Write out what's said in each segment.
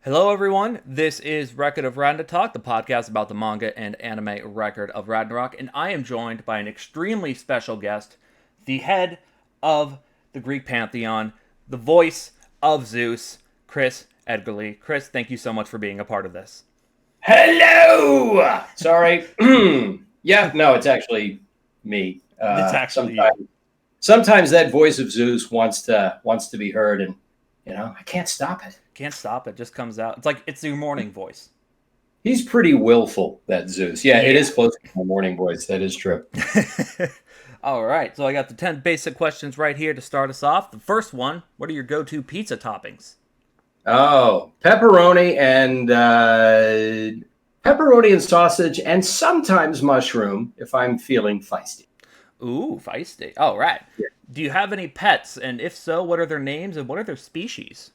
Hello, everyone. This is Record of Ragnatalk, the podcast about the manga and anime Record of Ragnarok, and I am joined by an extremely special guest, the head of the Greek pantheon, the voice of Zeus, Chris Edgerly. Chris, thank you so much for being a part of this. Hello. Sorry. Yeah, no, it's actually me. It's actually you. Sometimes that voice of Zeus wants to be heard, and I can't stop it. Can't stop it. Just comes out. It's like it's your morning voice. He's pretty willful, that Zeus. Yeah, it is close to my morning voice. That is true. All right. So I got the 10 basic questions right here to start us off. The first one, what are your go-to pizza toppings? Oh, pepperoni and sausage, and sometimes mushroom if I'm feeling feisty. Ooh, feisty. All right. Yeah. Do you have any pets? And if so, what are their names and what are their species?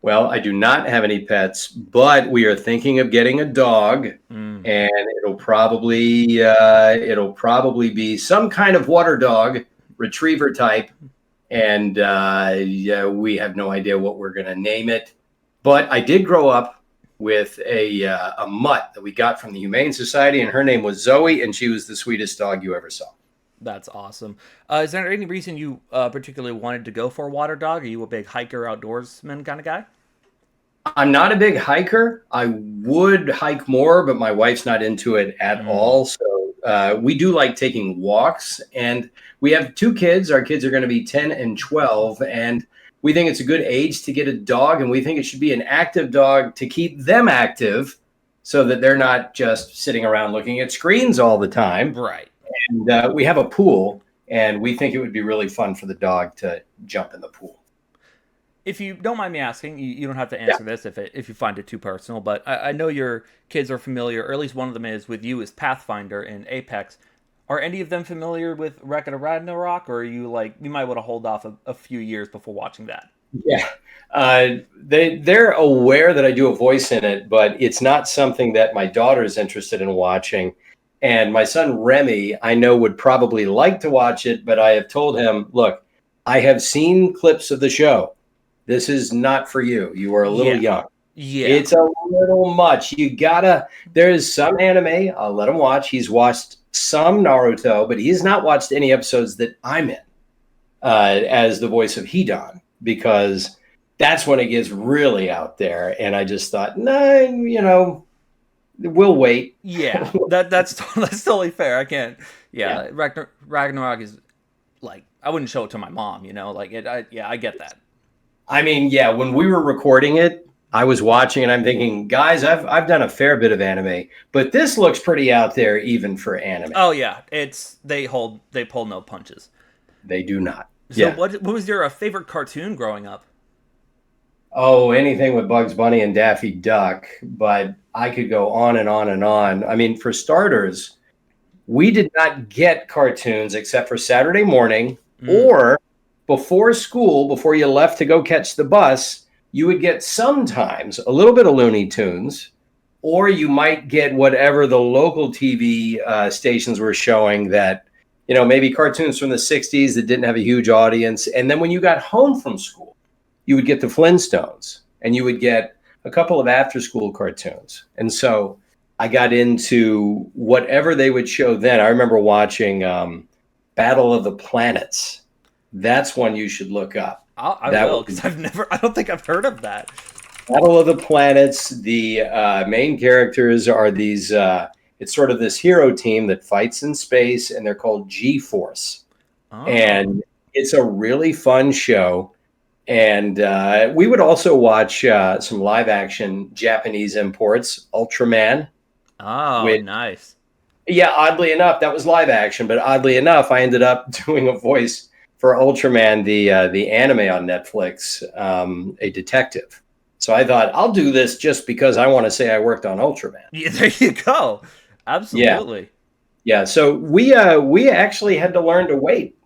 Well, I do not have any pets, but we are thinking of getting a dog, and it'll probably be some kind of water dog, retriever type, and we have no idea what we're going to name it. But I did grow up with a mutt that we got from the Humane Society, and her name was Zoe, and she was the sweetest dog you ever saw. That's awesome. Is there any reason you particularly wanted to go for a water dog? Are you a big hiker, outdoorsman kind of guy? I'm not a big hiker. I would hike more, but my wife's not into it at all. So we do like taking walks, and we have two kids. Our kids are going to be 10 and 12, and we think it's a good age to get a dog, and we think it should be an active dog to keep them active so that they're not just sitting around looking at screens all the time. Right. And we have a pool, and we think it would be really fun for the dog to jump in the pool. If you don't mind me asking, you don't have to answer this if you find it too personal, but I know your kids are familiar, or at least one of them is, with you as Pathfinder in Apex. Are any of them familiar with Record of Ragnarok, or are you like, you might want to hold off a few years before watching that? Yeah. They're aware that I do a voice in it, but it's not something that my daughter's interested in watching. And my son Remy, I know, would probably like to watch it, but I have told him, look, I have seen clips of the show. This is not for you. You are a little young. Yeah. It's a little much. There's some anime I'll let him watch. He's watched some Naruto, but he's not watched any episodes that I'm in as the voice of Hidan, because that's when it gets really out there. And I just thought, no, we'll wait. Yeah, that's totally fair. I can't. Yeah. Ragnarok is like, I wouldn't show it to my mom. I get that. I mean, yeah, when we were recording it, I was watching and I'm thinking, guys, I've done a fair bit of anime, but this looks pretty out there even for anime. Oh yeah, they pull no punches. They do not. So what was your favorite cartoon growing up? Oh, anything with Bugs Bunny and Daffy Duck, but I could go on and on and on. I mean, for starters, we did not get cartoons except for Saturday morning or before school, before you left to go catch the bus. You would get sometimes a little bit of Looney Tunes, or you might get whatever the local TV stations were showing that, maybe cartoons from the 60s that didn't have a huge audience. And then when you got home from school, you would get the Flintstones, and you would get a couple of after-school cartoons. And so I got into whatever they would show then. I remember watching Battle of the Planets. That's one you should look up. I will, because I don't think I've heard of that. Battle of the Planets. The main characters are these, it's sort of this hero team that fights in space, and they're called G-Force. Oh. And it's a really fun show. And we would also watch some live action Japanese imports, Ultraman. Oh, nice. Yeah, oddly enough, that was live action, but oddly enough, I ended up doing a voice for Ultraman, the anime on Netflix, a detective. So I thought, I'll do this just because I want to say I worked on Ultraman. Yeah, there you go. Absolutely. Yeah. So we actually had to learn to wait.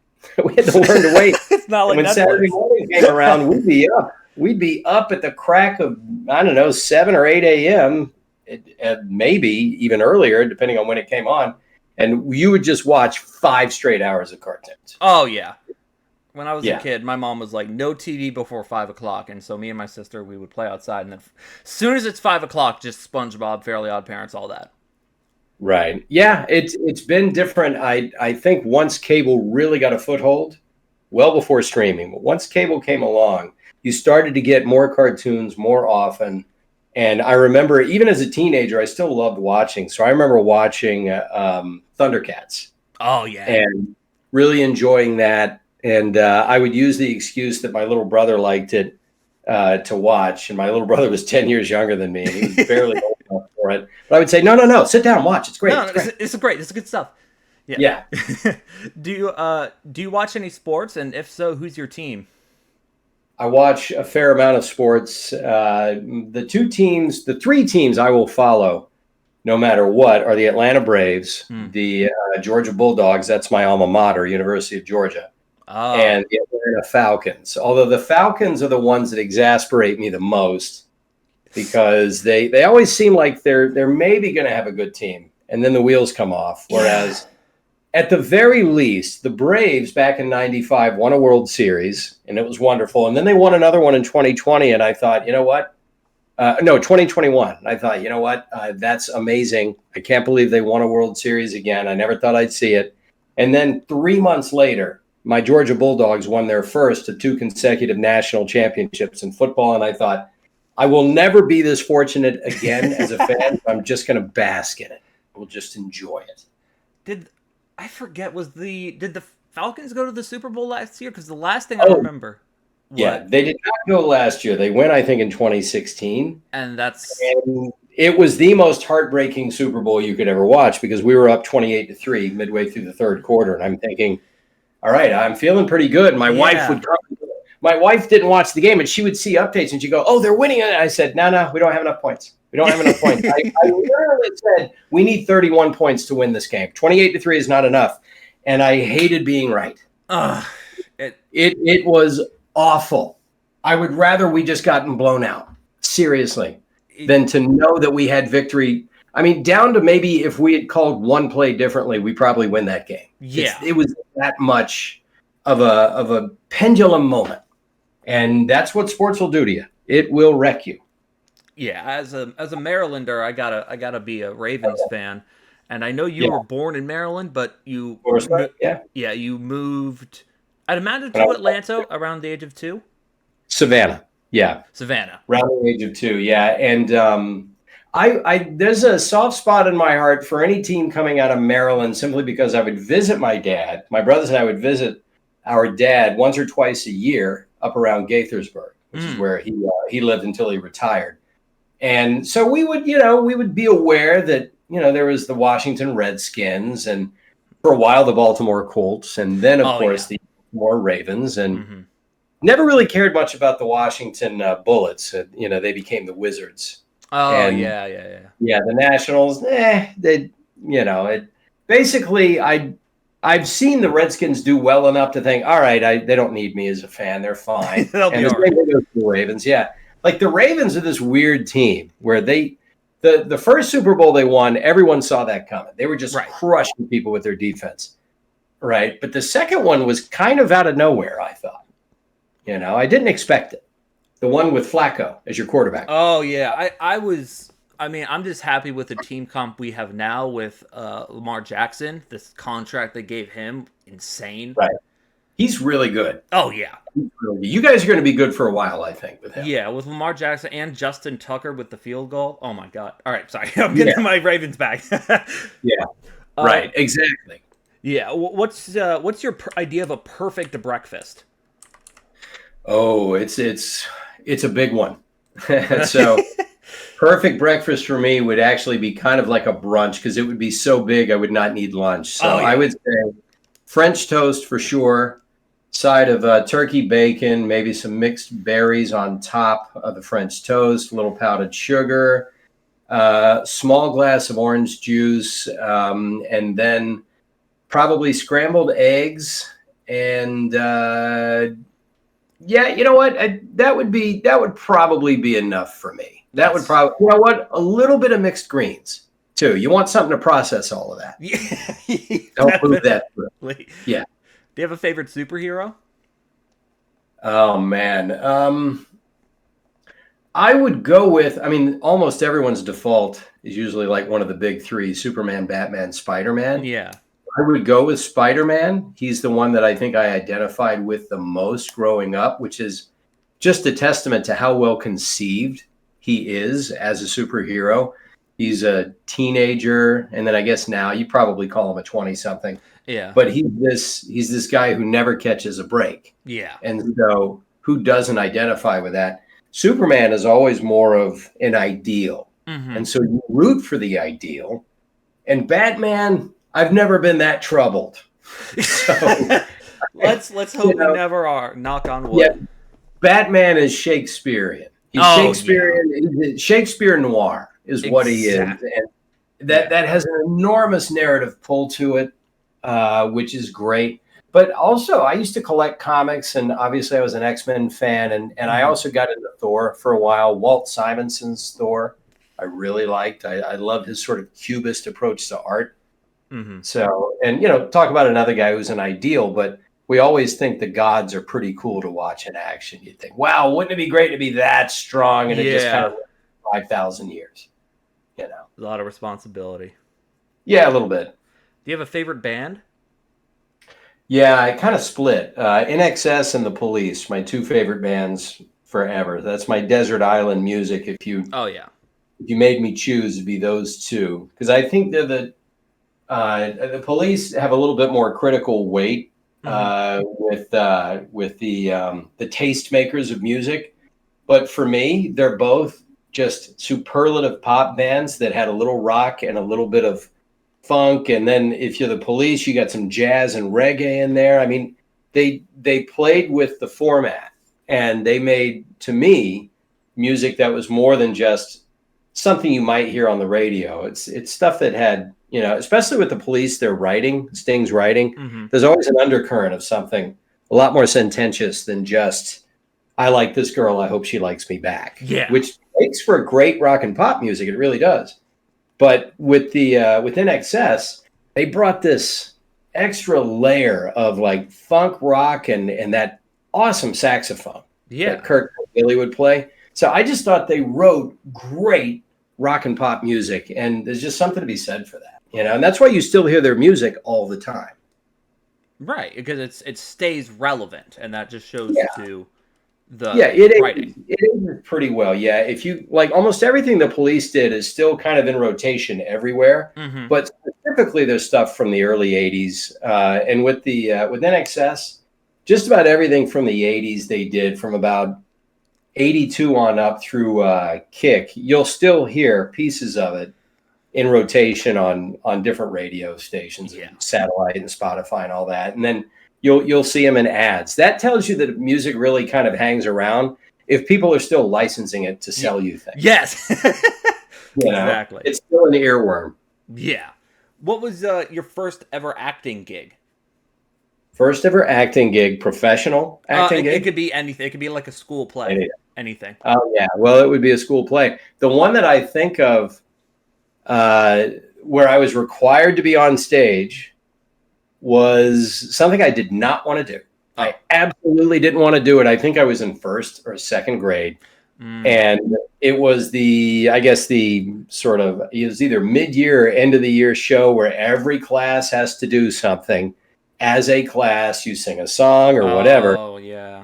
We had to learn to wait. It's not like when Saturday morning came around, we'd be up. We'd be up at the crack of, 7 or 8 a.m., maybe even earlier, depending on when it came on. And you would just watch 5 straight hours of cartoons. Oh, yeah. When I was a kid, my mom was like, no TV before 5 o'clock. And so me and my sister, we would play outside. And then as soon as it's 5 o'clock, just SpongeBob, Fairly Odd Parents, all that. Right. Yeah, it's been different. I think once cable really got a foothold, well before streaming, but once cable came along, you started to get more cartoons more often. And I remember even as a teenager, I still loved watching. So I remember watching Thundercats. Oh, yeah. And really enjoying that. And I would use the excuse that my little brother liked it to watch. And my little brother was 10 years younger than me. And he was barely old enough for it. But I would say, no, sit down, watch. It's great. No, it's great. It's good stuff. Yeah. Do you watch any sports? And if so, who's your team? I watch a fair amount of sports. The three teams I will follow no matter what are the Atlanta Braves, the Georgia Bulldogs, that's my alma mater, University of Georgia, and the Atlanta Falcons. Although the Falcons are the ones that exasperate me the most because they always seem like they're maybe going to have a good team, and then the wheels come off. Whereas at the very least, the Braves back in '95 won a World Series, and it was wonderful. And then they won another one in 2020, and I thought, you know what? 2021. I thought, you know what? That's amazing. I can't believe they won a World Series again. I never thought I'd see it. And then 3 months later, my Georgia Bulldogs won their first of 2 consecutive national championships in football. And I thought, I will never be this fortunate again as a fan. I'm just going to bask in it. We'll just enjoy it. Did the Falcons go to the Super Bowl last year? Because the last thing I remember. Yeah, they did not go last year. They went, I think, in 2016. And it was the most heartbreaking Super Bowl you could ever watch because we were up 28-3 midway through the third quarter. And I'm thinking, all right, I'm feeling pretty good. My wife would come. My wife didn't watch the game, and she would see updates, and she'd go, oh, they're winning. And I said, no, we don't have enough points. We don't have enough points. I literally said, we need 31 points to win this game. 28-3 is not enough. And I hated being right. It was awful. I would rather we just gotten blown out, seriously, than to know that we had victory. I mean, down to maybe if we had called one play differently, we probably win that game. Yeah. It was that much of a pendulum moment. And that's what sports will do to you. It will wreck you. Yeah, as a Marylander, I gotta be a Ravens fan. And I know you were born in Maryland, but you moved, I'd imagine, to Atlanta around the age of 2? Savannah. Around the age of 2, yeah. And I there's a soft spot in my heart for any team coming out of Maryland simply because I would visit my dad. My brothers and I would visit our dad once or twice a year up around Gaithersburg, which is where he lived until he retired. And so we would be aware that, there was the Washington Redskins and for a while the Baltimore Colts. And then, of course, the Baltimore Ravens. And never really cared much about the Washington Bullets. They became the Wizards. Oh, and, yeah. Yeah, the Nationals, basically, I've seen the Redskins do well enough to think, all right, they don't need me as a fan. They're fine. They'll and be the same thing goes for the Ravens, yeah. Like the Ravens are this weird team where the first Super Bowl they won, everyone saw that coming. They were just crushing people with their defense, right? But the second one was kind of out of nowhere, I thought. I didn't expect it. The one with Flacco as your quarterback. Oh, yeah. I'm just happy with the team comp we have now with Lamar Jackson. This contract they gave him, insane. Right. He's really good. Oh, yeah. You guys are going to be good for a while, I think, with him. Yeah, with Lamar Jackson and Justin Tucker with the field goal. Oh, my God. All right, sorry. I'm getting my Ravens back. Yeah, right. Exactly. Yeah. What's your idea of a perfect breakfast? Oh, it's a big one. So perfect breakfast for me would actually be kind of like a brunch because it would be so big I would not need lunch. So I would say French toast for sure, side of turkey bacon, maybe some mixed berries on top of the French toast, a little powdered sugar, small glass of orange juice, and then probably scrambled eggs. And you know what? That would probably be enough for me. That would probably, a little bit of mixed greens too. You want something to process all of that. Yeah, don't move that through. Yeah. Do you have a favorite superhero? Oh man. I would go with, I mean, almost everyone's default is usually like one of the big three: Superman, Batman, Spider-Man. Yeah. I would go with Spider-Man. He's the one that I think I identified with the most growing up, which is just a testament to how well conceived he is as a superhero. He's a teenager, and then I guess now you probably call him a 20 something, Yeah. but he's this guy who never catches a break. Yeah. And so who doesn't identify with that? Superman is always more of an ideal. Mm-hmm. And so you root for the ideal. And Batman, I've never been that troubled. So let's hope we never are. Knock on wood. Yeah, Batman is Shakespearean. He's Shakespearean. Yeah. Shakespeare noir is what he is, and that has an enormous narrative pull to it, which is great. But also, I used to collect comics, and obviously, I was an X-Men fan, and I also got into Thor for a while. Walt Simonson's Thor, I really liked. I loved his sort of cubist approach to art. Mm-hmm. So, and talk about another guy who's an ideal, but we always think the gods are pretty cool to watch in action. You'd think, wow, wouldn't it be great to be that strong? And it just kind of 5,000 years, A lot of responsibility. Yeah, a little bit. Do you have a favorite band? Yeah, I kind of split. INXS and The Police, my two favorite bands forever. That's my desert island music. If you made me choose, it'd be those two. Because I think they're the Police have a little bit more critical weight with the tastemakers of music. But for me, they're both just superlative pop bands that had a little rock and a little bit of funk. And then if you're the Police, you got some jazz and reggae in there. I mean, they played with the format, and they made, to me, music that was more than just something you might hear on the radio. It's stuff that had, especially with the Police, their writing, Sting's writing, there's always an undercurrent of something a lot more sententious than just, I like this girl, I hope she likes me back. Yeah. Which makes for great rock and pop music. It really does. But with INXS, they brought this extra layer of like funk rock and that awesome saxophone that Kirk Haley would play. So I just thought they wrote great rock and pop music, and there's just something to be said for that, and that's why you still hear their music all the time. Right, because it stays relevant, and that just shows to the writing. It is pretty well. Yeah, if you like, almost everything the Police did is still kind of in rotation everywhere, but specifically there's stuff from the early 80s, and with INXS, just about everything from the 80s they did, from about 82 on up through Kick, you'll still hear pieces of it in rotation on different radio stations, and satellite and Spotify and all that. And then you'll see them in ads. That tells you that music really kind of hangs around if people are still licensing it to sell you things. Yes. Exactly. It's still an earworm. Yeah. What was your first ever acting gig? First ever acting gig, professional acting gig? It could be anything. It could be like a school play. Anything. Oh, yeah. Well, it would be a school play. The one that I think of where I was required to be on stage was something I did not want to do. I absolutely didn't want to do it. I think I was in first or second grade. And it was it was either mid-year or end of the year show where every class has to do something. As a class, you sing a song or whatever. Oh, yeah.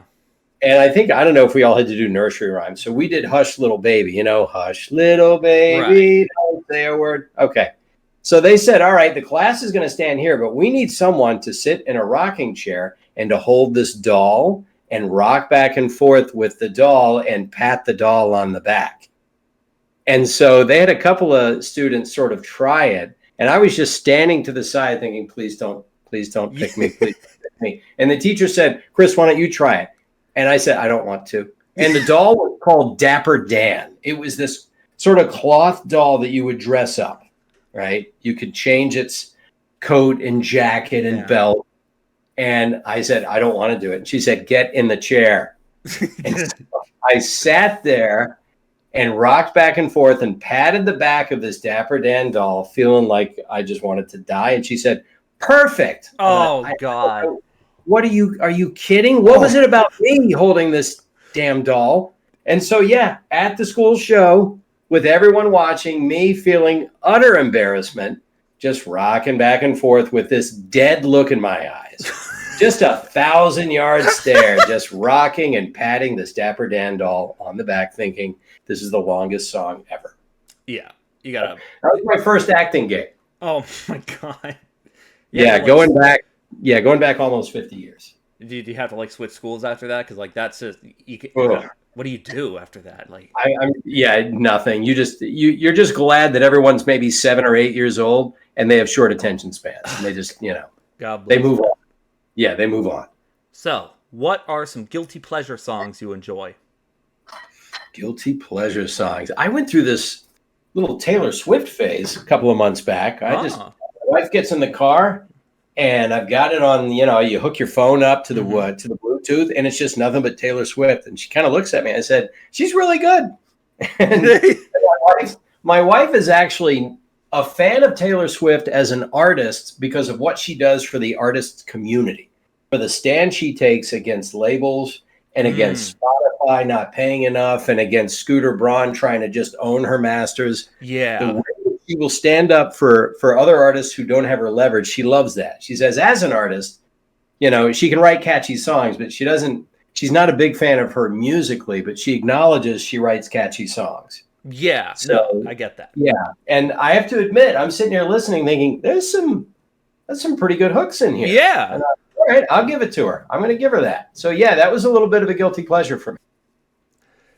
And I don't know if we all had to do nursery rhymes. So we did Hush Little Baby, Hush Little Baby, don't say a word. Okay. So they said, all right, the class is going to stand here, but we need someone to sit in a rocking chair and to hold this doll and rock back and forth with the doll and pat the doll on the back. And so they had a couple of students sort of try it. And I was just standing to the side thinking, please don't pick me, please don't pick me. And the teacher said, Chris, why don't you try it? And I said, I don't want to. And the doll was called Dapper Dan. It was this sort of cloth doll that you would dress up, right? You could change its coat and jacket and belt. And I said, I don't want to do it. And she said, get in the chair. And so I sat there and rocked back and forth and patted the back of this Dapper Dan doll, feeling like I just wanted to die. And she said, perfect. Oh, God. What are you kidding? What was it about me holding this damn doll? And so, yeah, at the school show with everyone watching, me feeling utter embarrassment, just rocking back and forth with this dead look in my eyes. Just 1,000-yard stare, just rocking and patting this Dapper Dan doll on the back, thinking this is the longest song ever. Yeah, you gotta. That was my first acting gig. Oh my god. Yeah, going back almost 50 years. Do you have to like switch schools after that? Because like that's just what do you do after that? Like, nothing. You're just glad that everyone's maybe 7 or 8 years old and they have short attention spans. And they just God bless. They move on. Yeah, they move on. So, what are some guilty pleasure songs you enjoy? Guilty pleasure songs. I went through this little Taylor Swift phase a couple of months back. My wife gets in the car and I've got it on, you hook your phone up to the Bluetooth and it's just nothing but Taylor Swift. And she kind of looks at me and I said, she's really good. And my wife is actually a fan of Taylor Swift as an artist because of what she does for the artist community, for the stand she takes against labels and against Spotify not paying enough and against Scooter Braun trying to just own her masters. Yeah. The way that she will stand up for other artists who don't have her leverage. She loves that. She says, as an artist, she can write catchy songs, but she's not a big fan of her musically, but she acknowledges she writes catchy songs. Yeah, so, I get that. Yeah, and I have to admit, I'm sitting here listening, thinking, there's some pretty good hooks in here. Yeah. All right, I'll give it to her. I'm going to give her that. So, yeah, that was a little bit of a guilty pleasure for me.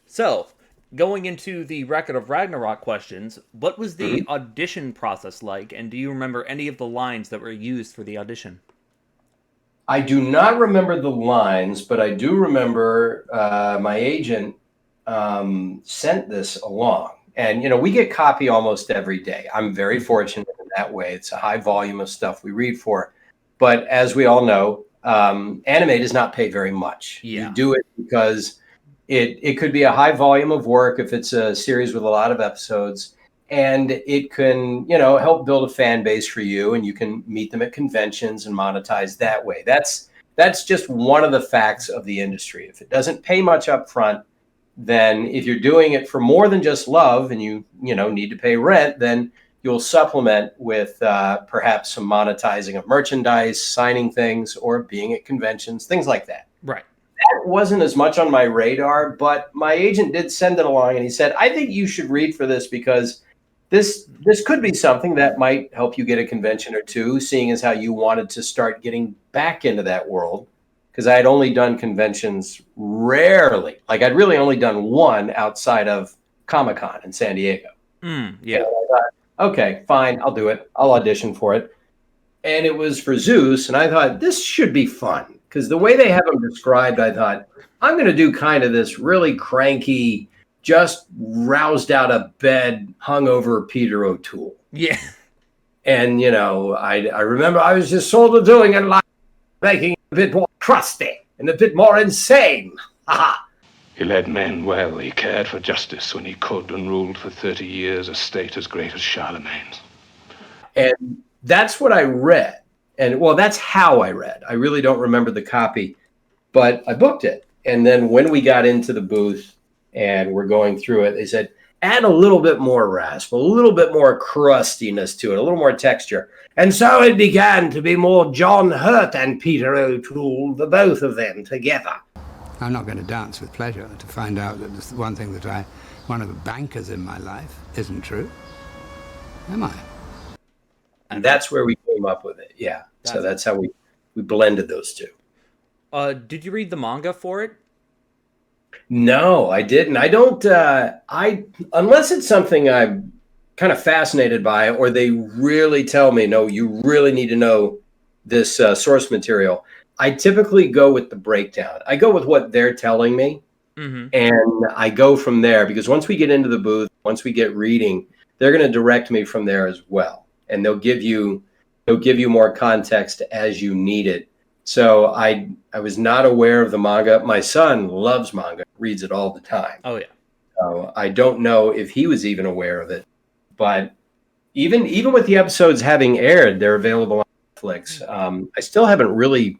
So, going into the Record of Ragnarok questions, what was the audition process like, and do you remember any of the lines that were used for the audition? I do not remember the lines, but I do remember my agent sent this along. And, we get copy almost every day. I'm very fortunate in that way. It's a high volume of stuff we read for. But as we all know, anime does not pay very much. Yeah. You do it because it could be a high volume of work if it's a series with a lot of episodes. And it can, help build a fan base for you. And you can meet them at conventions and monetize that way. That's just one of the facts of the industry. If it doesn't pay much up front, then if you're doing it for more than just love and you need to pay rent, then you'll supplement with perhaps some monetizing of merchandise, signing things, or being at conventions, things like that. Right. That wasn't as much on my radar, but my agent did send it along and he said, I think you should read for this because this could be something that might help you get a convention or two, seeing as how you wanted to start getting back into that world. Because I had only done conventions rarely. Like I'd really only done one outside of Comic-Con in San Diego. Yeah. So I thought, okay, fine, I'll do it. I'll audition for it. And it was for Zeus. And I thought, this should be fun. Because the way they have them described, I thought, I'm going to do kind of this really cranky, just roused out of bed, hungover Peter O'Toole. Yeah. And, I remember I was just sort of doing it like making it a bit more crusty and a bit more insane. He led men well. He cared for justice when he could and ruled for 30 years a state as great as Charlemagne's. And that's what I read. And, well, that's how I read. I really don't remember the copy, but I booked it. And then when we got into the booth and we're going through it, they said, add a little bit more rasp, a little bit more crustiness to it, a little more texture. And so it began to be more John Hurt and Peter O'Toole, the both of them together. I'm not going to dance with pleasure to find out that the one thing that one of the bankers in my life isn't true. Am I? And that's where we came up with it. Yeah. So that's how we blended those two. Did you read the manga for it? No, I didn't. I don't, unless it's something I'm kind of fascinated by, or they really tell me, no, you really need to know this source material. I typically go with the breakdown. I go with what they're telling me, and I go from there because once we get into the booth, once we get reading, they're going to direct me from there as well, and they'll give you more context as you need it. So I was not aware of the manga. My son loves manga, reads it all the time. Oh yeah. So I don't know if he was even aware of it, but even with the episodes having aired, they're available on Netflix. I still haven't really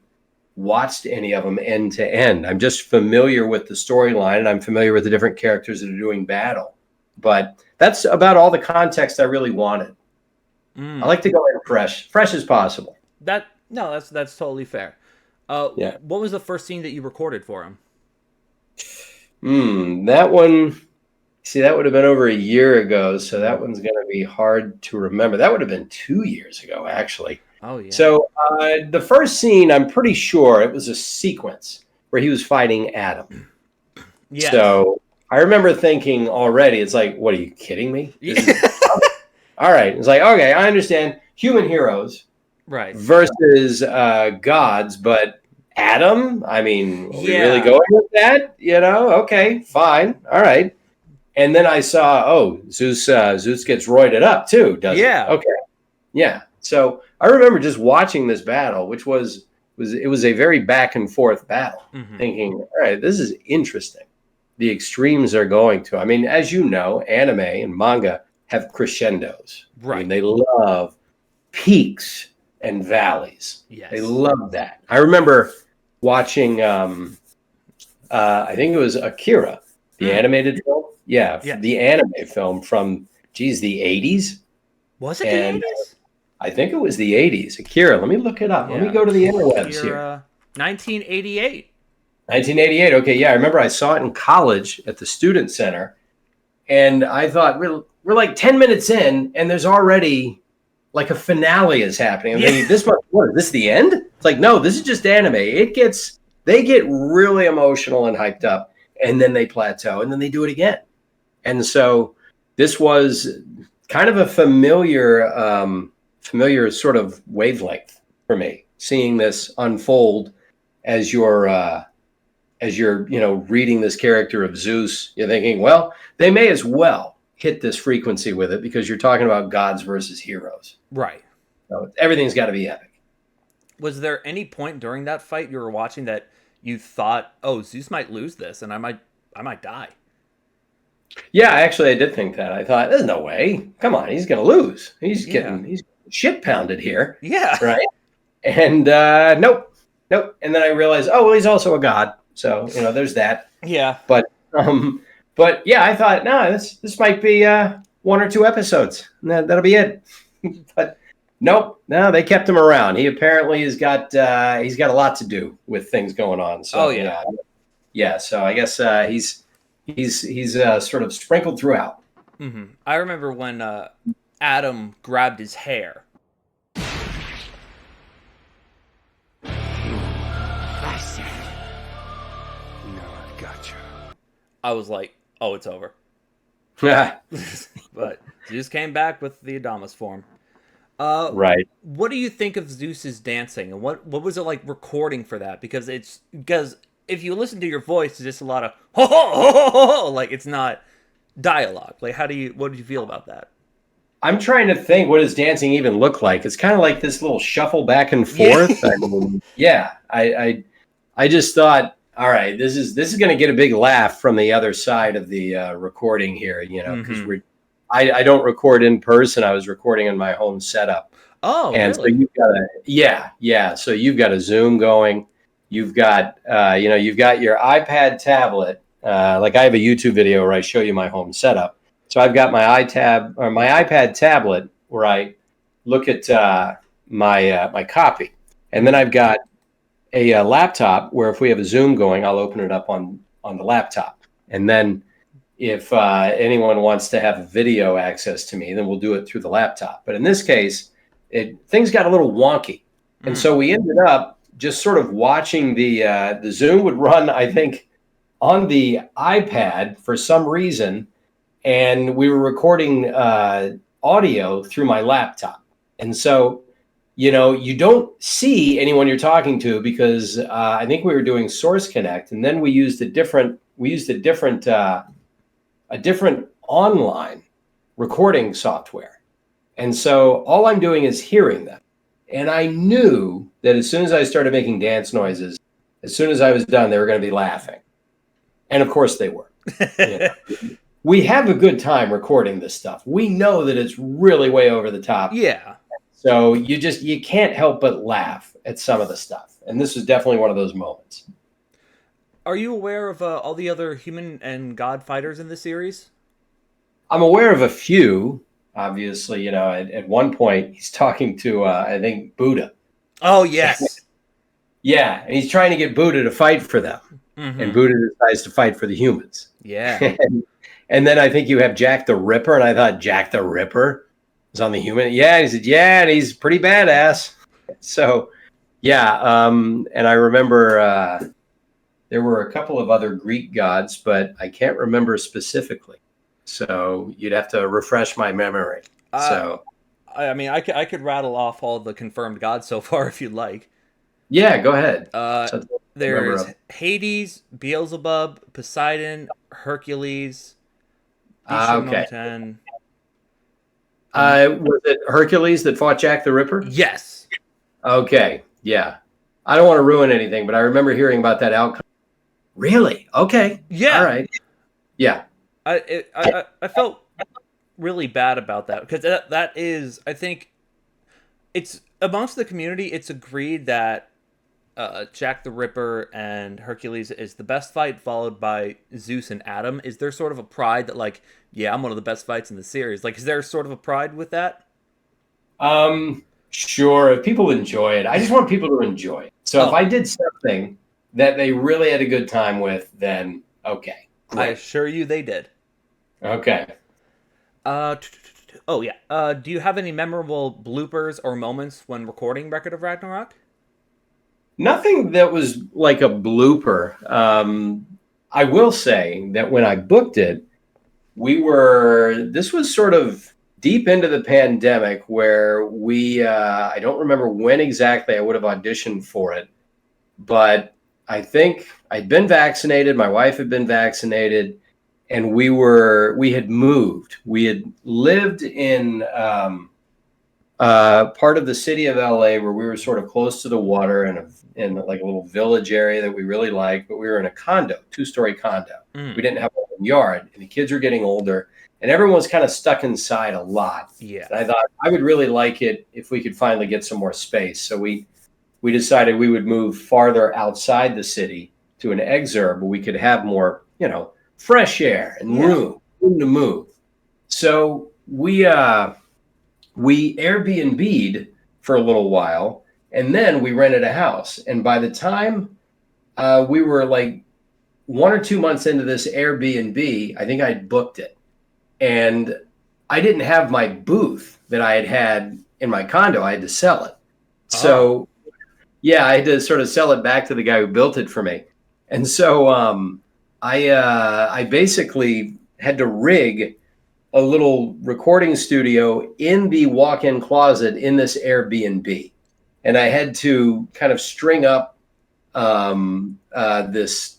watched any of them end to end. I'm just familiar with the storyline, and I'm familiar with the different characters that are doing battle. But that's about all the context I really wanted. I like to go in fresh as possible. That's totally fair. Yeah. What was the first scene that you recorded for him? That one, see, that would have been over a year ago, so that one's going to be hard to remember. That would have been 2 years ago, actually. Oh, yeah. So the first scene, I'm pretty sure it was a sequence where he was fighting Adam. Yes. So I remember thinking already, it's like, what, are you kidding me? All right. It's like, okay, I understand human heroes versus gods, but Adam? I mean, are we really going with that? Okay, fine. All right. And then I saw, Zeus gets roided up too, doesn't he? Okay. Yeah. So I remember just watching this battle, which was a very back and forth battle, thinking, all right, this is interesting. The extremes they're going to. I mean, as you know, anime and manga have crescendos. Right. I mean, they love peaks and valleys. Yes. They love that. I remember watching, I think it was Akira, the animated film. Yeah, the anime film from, the 80s. Was it the 80s? I think it was the 80s. Akira, let me look it up. Let me go to the interwebs here. 1988. 1988. Okay, yeah, I remember I saw it in college at the Student Center, and I thought we're like 10 minutes in, and there's already like a finale is happening. I'm thinking, is this the end? It's like, no, this is just anime. They get really emotional and hyped up, and then they plateau, and then they do it again. And so this was kind of a familiar sort of wavelength for me, seeing this unfold as you're reading this character of Zeus. You're thinking, well, they may as well hit this frequency with it because you're talking about gods versus heroes. Right. So everything's got to be epic. Was there any point during that fight you were watching that you thought, oh, Zeus might lose this and I might die? Yeah, actually, I did think that. I thought, there's no way. Come on, he's going to lose. He's getting shit pounded here. Yeah. Right? And nope. And then I realized, oh, well, he's also a god. So, there's that. Yeah. But yeah, I thought, no, this might be 1 or 2 episodes. That'll be it. But nope. No, they kept him around. He apparently has got a lot to do with things going on. So, yeah. So I guess he's sort of sprinkled throughout. Mm-hmm. I remember when Adam grabbed his hair. I was like, oh, it's over. But Zeus came back with the Adamus form. Right. What do you think of Zeus's dancing, and what was it like recording for that? Because if you listen to your voice, it's just a lot of ho ho ho ho ho, like it's not dialogue. Like, what did you feel about that? I'm trying to think, what does dancing even look like? It's kind of like this little shuffle back and forth. I just thought, all right, this is going to get a big laugh from the other side of the recording here, because I don't record in person. I was recording in my home setup. Oh, and really? So you've got so you've got a Zoom going. You've got you've got your iPad tablet. Like I have a YouTube video where I show you my home setup. So I've got my iPad tablet where I look at my copy, and then I've got a laptop where if we have a Zoom going, I'll open it up on the laptop. And then if anyone wants to have video access to me, then we'll do it through the laptop. But in this case, things got a little wonky. And so we ended up just sort of watching the Zoom would run, I think, on the iPad for some reason. And we were recording audio through my laptop. And so you don't see anyone you're talking to because I think we were doing Source Connect, and then we used a different online recording software. And so all I'm doing is hearing them. And I knew that as soon as I started making dance noises, as soon as I was done, they were going to be laughing. And of course they were. We have a good time recording this stuff. We know that it's really way over the top. Yeah. So you can't help but laugh at some of the stuff. And this was definitely one of those moments. Are you aware of all the other human and god fighters in the series? I'm aware of a few. Obviously, at one point he's talking to, I think, Buddha. Oh, yes. Yeah, and he's trying to get Buddha to fight for them. Mm-hmm. And Buddha decides to fight for the humans. Yeah. and then I think you have Jack the Ripper, and I thought Jack the Ripper was on the human. Yeah, he said, yeah, and he's pretty badass. So, yeah, and I remember there were a couple of other Greek gods, but I can't remember specifically. So you'd have to refresh my memory. I mean, I could rattle off all the confirmed gods so far if you'd like. Yeah, go ahead. There's Hades, Beelzebub, Poseidon, Hercules, okay. Mountain. Was it Hercules that fought Jack the Ripper? Yes. Okay, yeah. I don't want to ruin anything, but I remember hearing about that outcome. Really? Okay. Yeah. All right. Yeah. I felt really bad about that because that is, I think, it's amongst the community. It's agreed that Jack the Ripper and Hercules is the best fight, followed by Zeus and Adam. Is there sort of a pride that, like, yeah, I'm one of the best fights in the series? Like, is there sort of a pride with that? Sure. If people enjoy it, I just want people to enjoy it. So if I did something that they really had a good time with, then okay. Great. I assure you they did. Okay. Oh yeah. Do you have any memorable bloopers or moments when recording Record of Ragnarok? Nothing that was like a blooper. I will say that when I booked it, this was sort of deep into the pandemic where I don't remember when exactly I would have auditioned for it, but I think I'd been vaccinated. My wife had been vaccinated, and we had moved. We had lived in part of the city of LA where we were sort of close to the water in like a little village area that we really liked, but we were in a condo, 2-story condo. We didn't have a yard, and the kids were getting older, and everyone was kind of stuck inside a lot. Yeah. And I thought I would really like it if we could finally get some more space. So we decided we would move farther outside the city to an exurb where we could have more, fresh air and room to move. So we Airbnb'd for a little while, and then we rented a house. And by the time we were like 1 or 2 months into this Airbnb, I think I'd booked it. And I didn't have my booth that I had in my condo. I had to sell it. So, yeah, I had to sort of sell it back to the guy who built it for me. And so I basically had to rig a little recording studio in the walk-in closet in this Airbnb. And I had to kind of string up this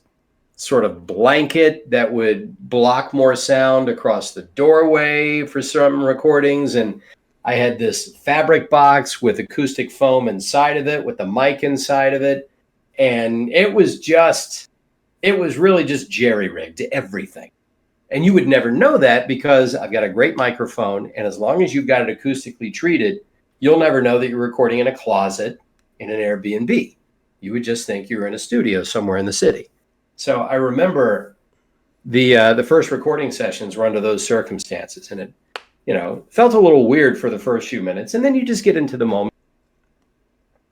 sort of blanket that would block more sound across the doorway for some recordings. And I had this fabric box with acoustic foam inside of it, with the mic inside of it. And it was really just jerry-rigged to everything. And you would never know that because I've got a great microphone. And as long as you've got it acoustically treated, you'll never know that you're recording in a closet in an Airbnb. You would just think you were in a studio somewhere in the city. So I remember the first recording sessions were under those circumstances, and it, felt a little weird for the first few minutes, and then you just get into the moment.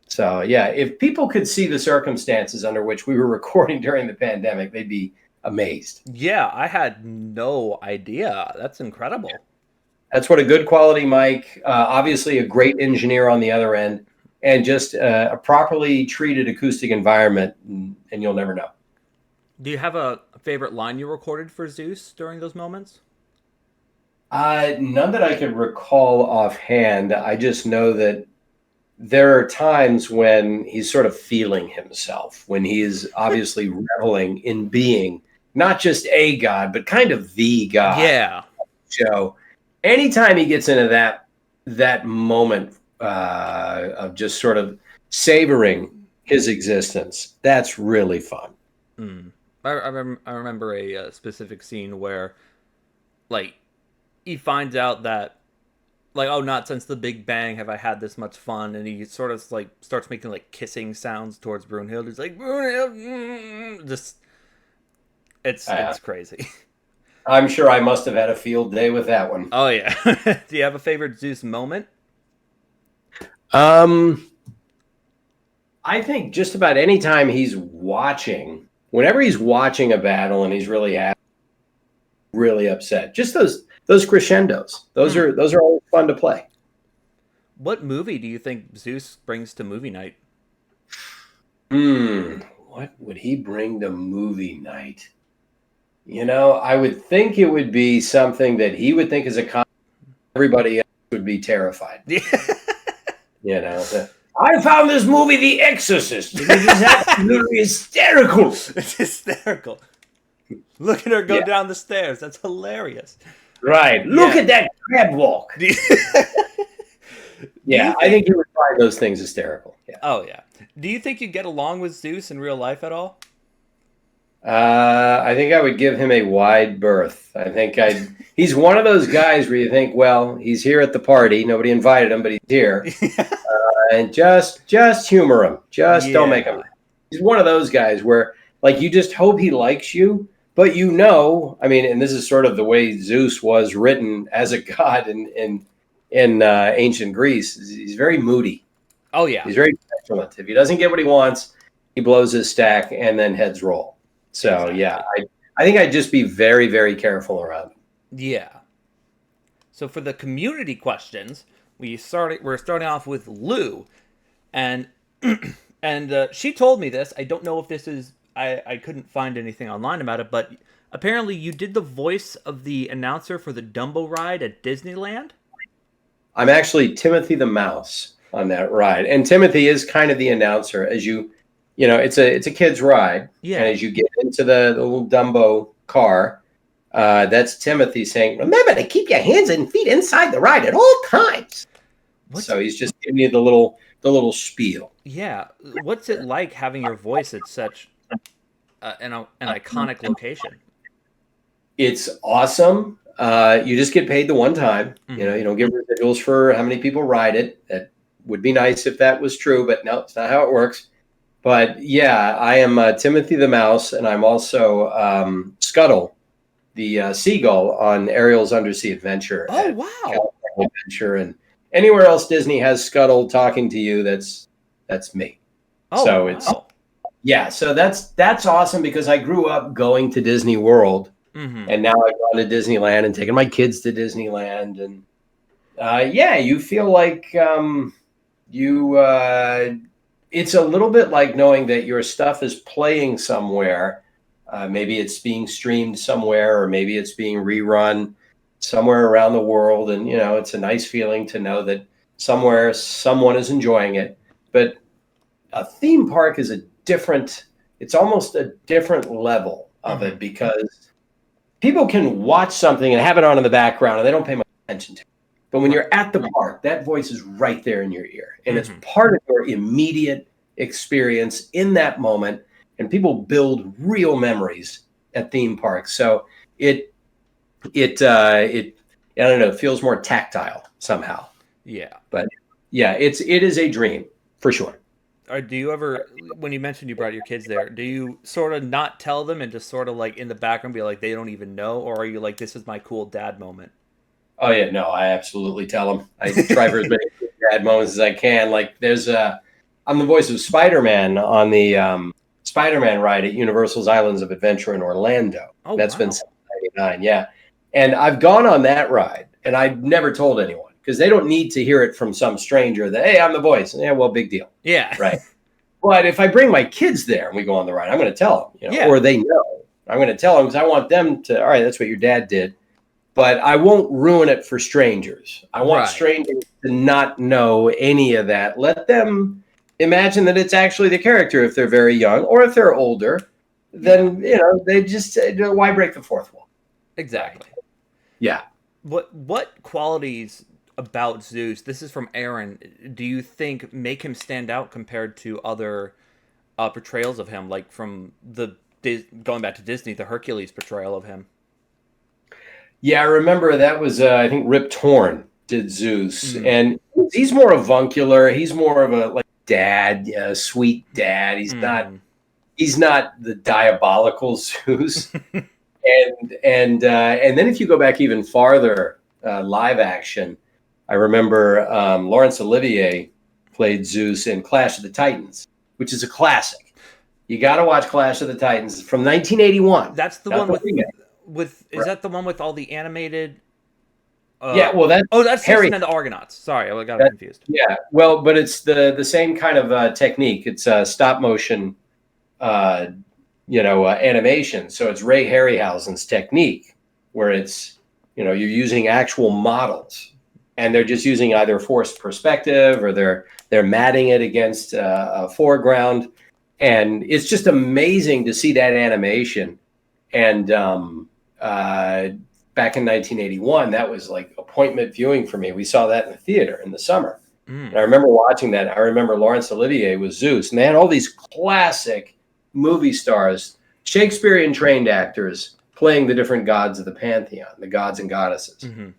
So yeah, if people could see the circumstances under which we were recording during the pandemic, they'd be amazed. Yeah, I had no idea. That's incredible. That's what a good quality mic, obviously a great engineer on the other end, and just a properly treated acoustic environment, and you'll never know. Do you have a favorite line you recorded for Zeus during those moments? None that I could recall offhand. I just know that there are times when he's sort of feeling himself, when he's obviously reveling in being not just a god, but kind of the god. Yeah. So anytime he gets into that moment of just sort of savoring his existence, that's really fun. I remember a specific scene where, like, he finds out that Like, oh, not since the Big Bang have I had this much fun. And he sort of like starts making like kissing sounds towards Brunhild. He's like, Brunhild, just it's crazy. I'm sure I must have had a field day with that one. Oh yeah. Do you have a favorite Zeus moment? I think just about any time he's watching, whenever he's watching a battle and he's really happy, really upset, just those crescendos, those are always fun to play. What movie do you think Zeus brings to movie night? What would he bring to movie night? I would think it would be something that he would think is a comedy. Everybody else would be terrified. I found this movie, The Exorcist. It is absolutely hysterical. It's hysterical. Look at her go down the stairs. That's hilarious. Right. Look at that crab walk. Yeah, I think he would find those things hysterical. Yeah. Oh, yeah. Do you think you get along with Zeus in real life at all? I think I would give him a wide berth. I think he's one of those guys where you think, well, he's here at the party. Nobody invited him, but he's here. And just humor him. Just don't make him. He's one of those guys where, like, you just hope he likes you, but I mean, and this is sort of the way Zeus was written as a god in ancient Greece. He's very moody. Oh, yeah. He's very petulant. If he doesn't get what he wants, he blows his stack and then heads roll. So, yeah, I think I'd just be very, very careful around him. Yeah. So for the community questions, we're starting off with Lou. And she told me this. I don't know if this is... I couldn't find anything online about it, but apparently you did the voice of the announcer for the Dumbo ride at Disneyland? I'm actually Timothy the Mouse on that ride. And Timothy is kind of the announcer as it's a kid's ride. Yeah. And as you get into the little Dumbo car, that's Timothy saying, remember to keep your hands and feet inside the ride at all times. So he's just giving you the little spiel. Yeah. What's it like having your voice at such an iconic location? It's awesome. You just get paid the one time. Mm-hmm. You don't get residuals for how many people ride it. That would be nice if that was true, but no, it's not how it works. But yeah, I am Timothy the Mouse, and I'm also Scuttle, the seagull on Ariel's Undersea Adventure. Oh, wow. California Adventure, and anywhere else Disney has Scuttle talking to you, that's me. Oh, so wow. So that's awesome because I grew up going to Disney World, and now I've gone to Disneyland and taken my kids to Disneyland, and you feel like it's a little bit like knowing that your stuff is playing somewhere. Maybe it's being streamed somewhere, or maybe it's being rerun somewhere around the world. And, it's a nice feeling to know that somewhere someone is enjoying it. But a theme park is it's almost a different level of it, because people can watch something and have it on in the background and they don't pay much attention to it. But when you're at the park, that voice is right there in your ear. And it's part of your immediate experience in that moment. And people build real memories at theme parks. So it feels more tactile somehow. Yeah. But yeah, it is a dream for sure. Or do you ever, when you mentioned you brought your kids there, do you sort of not tell them and just sort of like in the background be like, they don't even know? Or are you like, this is my cool dad moment? Oh yeah, no, I absolutely tell them. I try for as many dad moments as I can. Like I'm the voice of Spider-Man on the Spider-Man ride at Universal's Islands of Adventure in Orlando. Oh, That's wow. been since '99, yeah. And I've gone on that ride, and I've never told anyone because they don't need to hear it from some stranger that, hey, I'm the voice. Yeah, well, big deal. Yeah. Right. But if I bring my kids there and we go on the ride, I'm going to tell them, or they know. I'm going to tell them because I want them to, all right, that's what your dad did. But I won't ruin it for strangers. I want strangers to not know any of that. Let them imagine that it's actually the character if they're very young, or if they're older, then, they just, why break the fourth wall? Exactly. Yeah. What qualities about Zeus, this is from Aaron, do you think make him stand out compared to other portrayals of him, like from going back to Disney, the Hercules portrayal of him? Yeah, I remember that was, I think, Rip Torn did Zeus, Mm. and he's more avuncular. He's more of a like dad, sweet dad. He's not the diabolical Zeus. And then if you go back even farther, live action, I remember Laurence Olivier played Zeus in Clash of the Titans, which is a classic. You got to watch Clash of the Titans from 1981. That's the Not one remake. with is that the one with all the animated? Yeah, well, that's That's Harry. Simpson and the Argonauts. Sorry, I got confused. Yeah, well, but it's the same kind of technique. It's stop motion, animation. So it's Ray Harryhausen's technique, where it's you're using actual models, and they're just using either forced perspective or they're matting it against a foreground, and it's just amazing to see that animation. And back in 1981, that was like appointment viewing for me. We saw that in the theater in the summer. And I remember watching that. I remember Laurence Olivier was Zeus, and they had all these classic movie stars, Shakespearean trained actors playing the different gods of the pantheon, the gods and goddesses. Mm-hmm.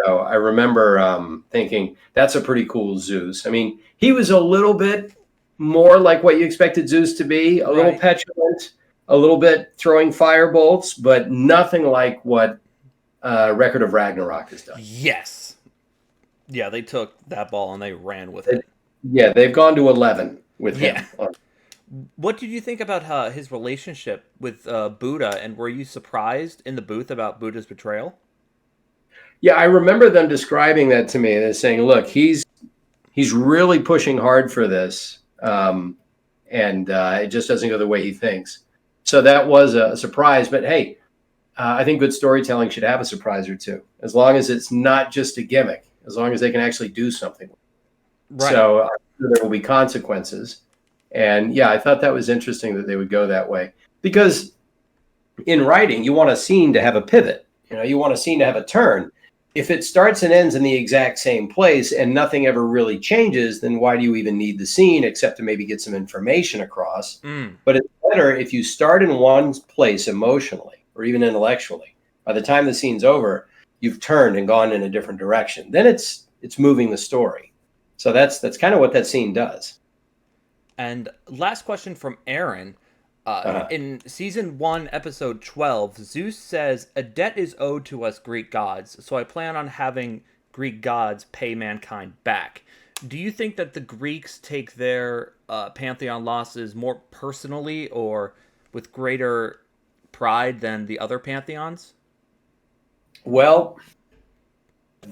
So I remember thinking, that's a pretty cool Zeus. I mean, he was a little bit more like what you expected Zeus to be, a little petulant, a little bit throwing fire bolts, but nothing like what Record of Ragnarok has done. Yes. Yeah, they took that ball and they ran with it. Yeah, they've gone to 11 with him. What did you think about his relationship with Buddha, and were you surprised in the booth about Buddha's betrayal? Yeah, I remember them describing that to me. They're saying, look, he's really pushing hard for this, and it just doesn't go the way he thinks. So that was a surprise. But hey, I think good storytelling should have a surprise or two, as long as it's not just a gimmick, as long as they can actually do something. Right. So there will be consequences. And yeah, I thought that was interesting that they would go that way, because in writing, you want a scene to have a pivot. You want a scene to have a turn. If it starts and ends in the exact same place and nothing ever really changes, then why do you even need the scene except to maybe get some information across? But it's better if you start in one place emotionally or even intellectually. By the time the scene's over, you've turned and gone in a different direction. Then it's moving the story. So that's kind of what that scene does. And last question from Aaron. In season 1, episode 12, Zeus says, "A debt is owed to us Greek gods, so I plan on having Greek gods pay mankind back." Do you think that the Greeks take their pantheon losses more personally or with greater pride than the other pantheons? Well,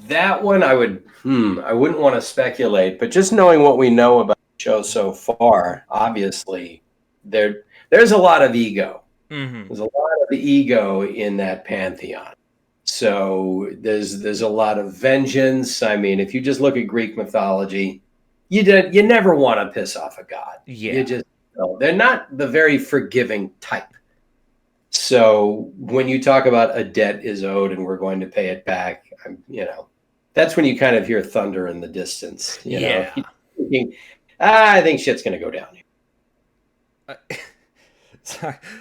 that one I wouldn't want to speculate, but just knowing what we know about the show so far, obviously there's a lot of ego. Mm-hmm. There's a lot of ego in that pantheon. So there's a lot of vengeance. I mean, if you just look at Greek mythology, you never want to piss off a god. Yeah. They're not the very forgiving type. So when you talk about a debt is owed and we're going to pay it back, that's when you kind of hear thunder in the distance. You know, thinking, I think shit's going to go down here.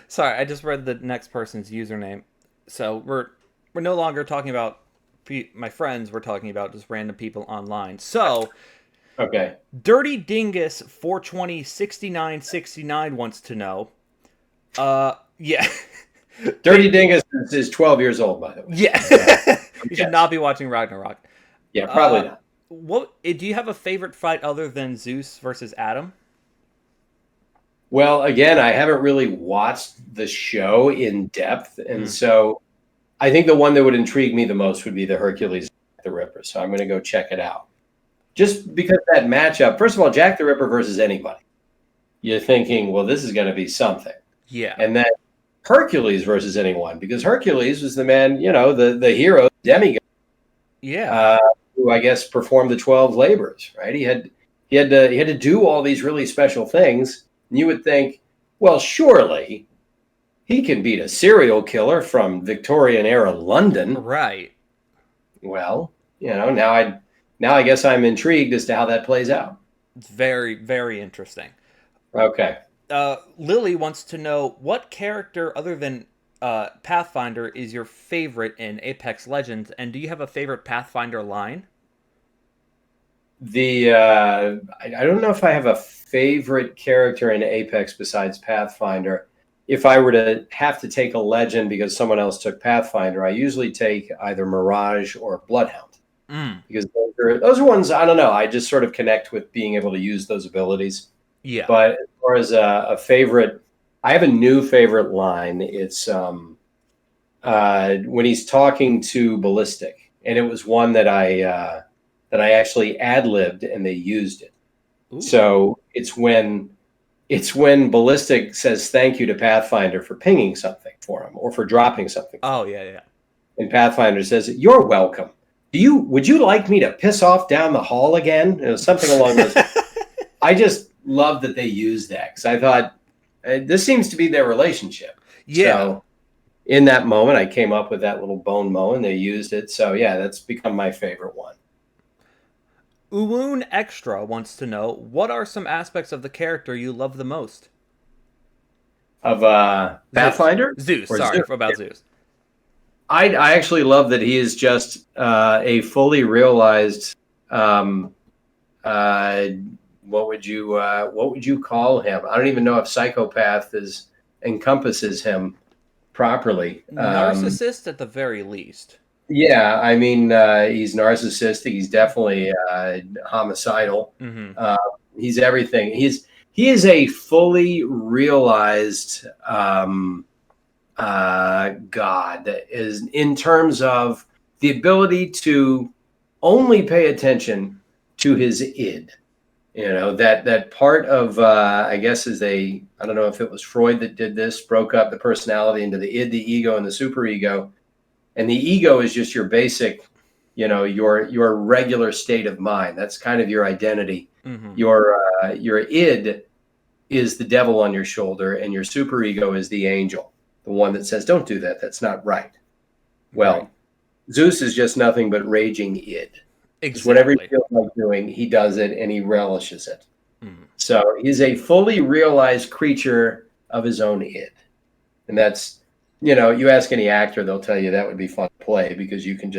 Sorry, I just read the next person's username. So we're no longer talking about my friends. We're talking about just random people online. So, okay. Dirty Dingus 4206969 wants to know. Yeah. Dirty Dingus is 12 years old, by the way. Yeah. You should not be watching Ragnarok. Yeah, probably not. Do you have a favorite fight other than Zeus versus Adam? Well, again, I haven't really watched the show in depth, and so I think the one that would intrigue me the most would be the Hercules Jack the Ripper. So I'm going to go check it out. Just because that matchup, first of all, Jack the Ripper versus anybody. You're thinking, well, this is going to be something. Yeah. And then Hercules versus anyone, because Hercules was the man, the hero, demigod. Yeah. Who I guess performed the 12 labors, right? He had to do all these really special things. And you would think, well, surely he can beat a serial killer from Victorian era London. Right. Well, now I guess I'm intrigued as to how that plays out. It's very, very interesting. Okay. Lily wants to know, what character other than Pathfinder is your favorite in Apex Legends, and do you have a favorite Pathfinder line? I don't know if I have a favorite character in Apex besides Pathfinder. If I were to have to take a legend because someone else took Pathfinder, I usually take either Mirage or Bloodhound. Because those are ones, I don't know, I just sort of connect with being able to use those abilities. Yeah. But as far as a favorite, I have a new favorite line. It's when he's talking to Ballistic, and it was one that I actually ad-libbed and they used it. Ooh. So it's when Ballistic says thank you to Pathfinder for pinging something for him or for dropping something. Oh, yeah. And Pathfinder says, "You're welcome. Would you like me to piss off down the hall again?" It was something along those lines. I just love that they used that because I thought this seems to be their relationship. Yeah. So in that moment, I came up with that little bone mow and they used it. So yeah, that's become my favorite one. Uwoon Extra wants to know, what are some aspects of the character you love the most? Of Pathfinder? Zeus, Or sorry, Zeus? about Yeah. Zeus. I actually love that he is just a fully realized what would you call him? I don't even know if psychopath encompasses him properly. Narcissist at the very least. Yeah, I mean he's narcissistic. He's definitely homicidal. Mm-hmm. He's everything. He is a fully realized God, is in terms of the ability to only pay attention to his id. That part of I guess I don't know if it was Freud that did this, broke up the personality into the id, the ego, and the superego. And the ego is just your basic, your regular state of mind. That's kind of your identity. Mm-hmm. Your id is the devil on your shoulder, and your superego is the angel, the one that says, "Don't do that. That's not right." Well, Right. Zeus is just nothing but raging id. Exactly. Whatever he feels like doing, he does it, and he relishes it. Mm. So he's a fully realized creature of his own id, and that's. You ask any actor, they'll tell you that would be fun to play because you can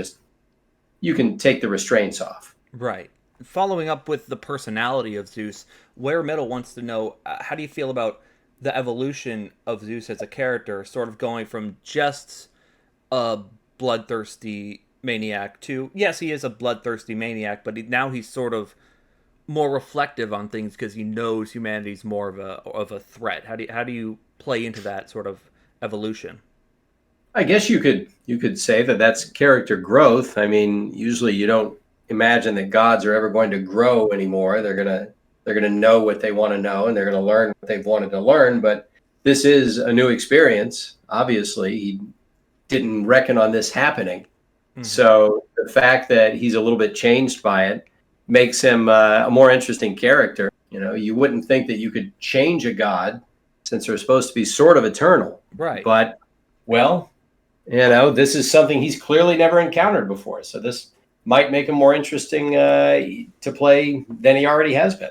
take the restraints off. Right. Following up with the personality of Zeus, Ware Middle wants to know, how do you feel about the evolution of Zeus as a character, sort of going from just a bloodthirsty maniac to, yes, he is a bloodthirsty maniac, but now he's sort of more reflective on things because he knows humanity's more of a threat. How do you play into that sort of evolution? I guess you could say that that's character growth. I mean, usually you don't imagine that gods are ever going to grow anymore. They're gonna know what they want to know, and they're gonna learn what they've wanted to learn. But this is a new experience. Obviously, he didn't reckon on this happening. Mm-hmm. So the fact that he's a little bit changed by it makes him a more interesting character. You wouldn't think that you could change a god since they're supposed to be sort of eternal. Right. But, well, this is something he's clearly never encountered before. So this might make him more interesting to play than he already has been.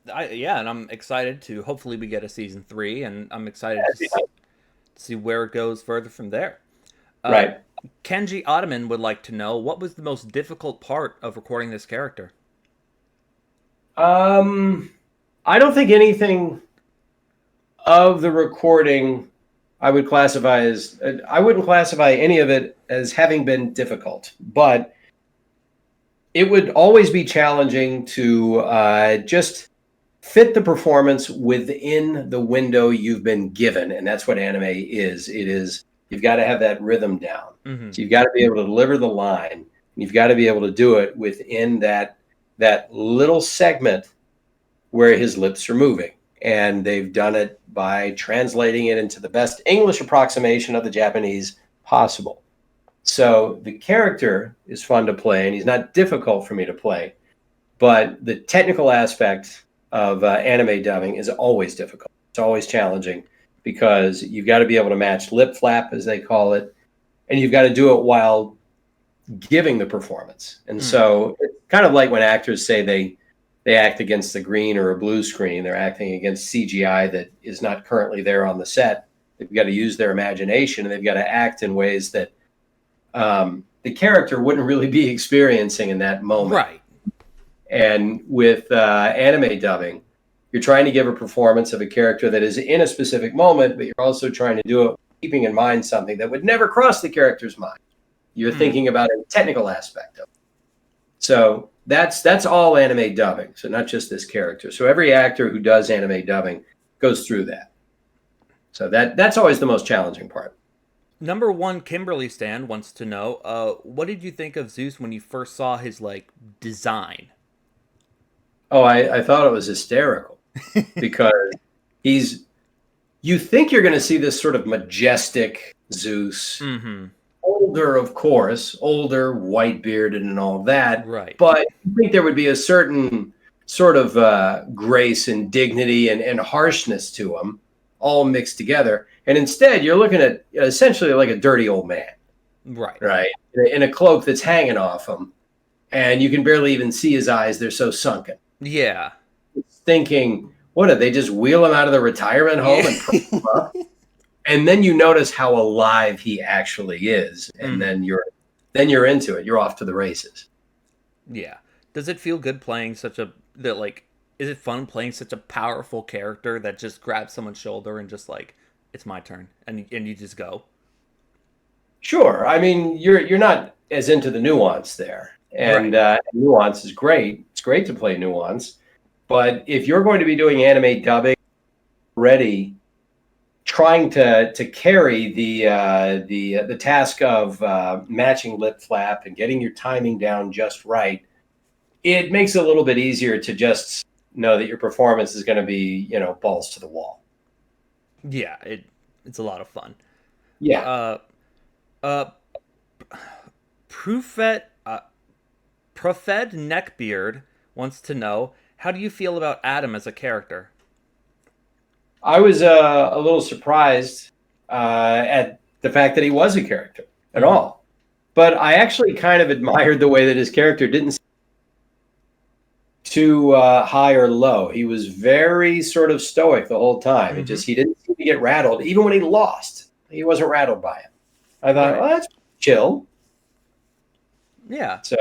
And I'm excited to, hopefully we get a season 3, and I'm excited to see where it goes further from there. Right. Kenji Ottoman would like to know, what was the most difficult part of recording this character? I don't think anything of the recording I wouldn't classify any of it as having been difficult, but it would always be challenging to just fit the performance within the window you've been given. And that's what anime is. You've got to have that rhythm down. Mm-hmm. So you've got to be able to deliver the line. You've got to be able to do it within that little segment where his lips are moving. And they've done it by translating it into the best English approximation of the Japanese possible. So the character is fun to play, and he's not difficult for me to play. But the technical aspect of anime dubbing is always difficult. It's always challenging because you've got to be able to match lip flap, as they call it, and you've got to do it while giving the performance. And so it's kind of like when actors say they act against the green or a blue screen. They're acting against CGI that is not currently there on the set. They've got to use their imagination, and they've got to act in ways that the character wouldn't really be experiencing in that moment. Right. And with anime dubbing, you're trying to give a performance of a character that is in a specific moment, but you're also trying to do it keeping in mind something that would never cross the character's mind. You're thinking about a technical aspect of it. So that's all anime dubbing. So not just this character. So every actor who does anime dubbing goes through that. So that's always the most challenging part. Number one, Kimberly Stan wants to know, what did you think of Zeus when you first saw his design? Oh, I thought it was hysterical because you think you're going to see this sort of majestic Zeus, older, of course, older, white bearded and all that. Right. But you think there would be a certain sort of grace and dignity and harshness to him all mixed together. And instead, you're looking at essentially like a dirty old man. Right. In a cloak that's hanging off him. And you can barely even see his eyes. They're so sunken. Yeah. Thinking, what, did they just wheel him out of the retirement home and put him up? And then you notice how alive he actually is. And then you're into it. You're off to the races. Yeah. Does it feel good playing is it fun playing such a powerful character that just grabs someone's shoulder and just it's my turn and you just go? Sure. I mean, you're not as into the nuance there. And nuance is great. It's great to play nuance. But if you're going to be doing anime dubbing already, trying to carry the task of matching lip flap and getting your timing down just right, it makes it a little bit easier to just know that your performance is going to be, balls to the wall. Yeah, it's a lot of fun. Yeah. Profed Neckbeard wants to know, how do you feel about Adam as a character? I was a little surprised at the fact that he was a character at all. But I actually kind of admired the way that his character didn't seem too high or low. He was very sort of stoic the whole time. He didn't seem to get rattled. Even when he lost, he wasn't rattled by it. I thought, well, that's chill. Yeah. So,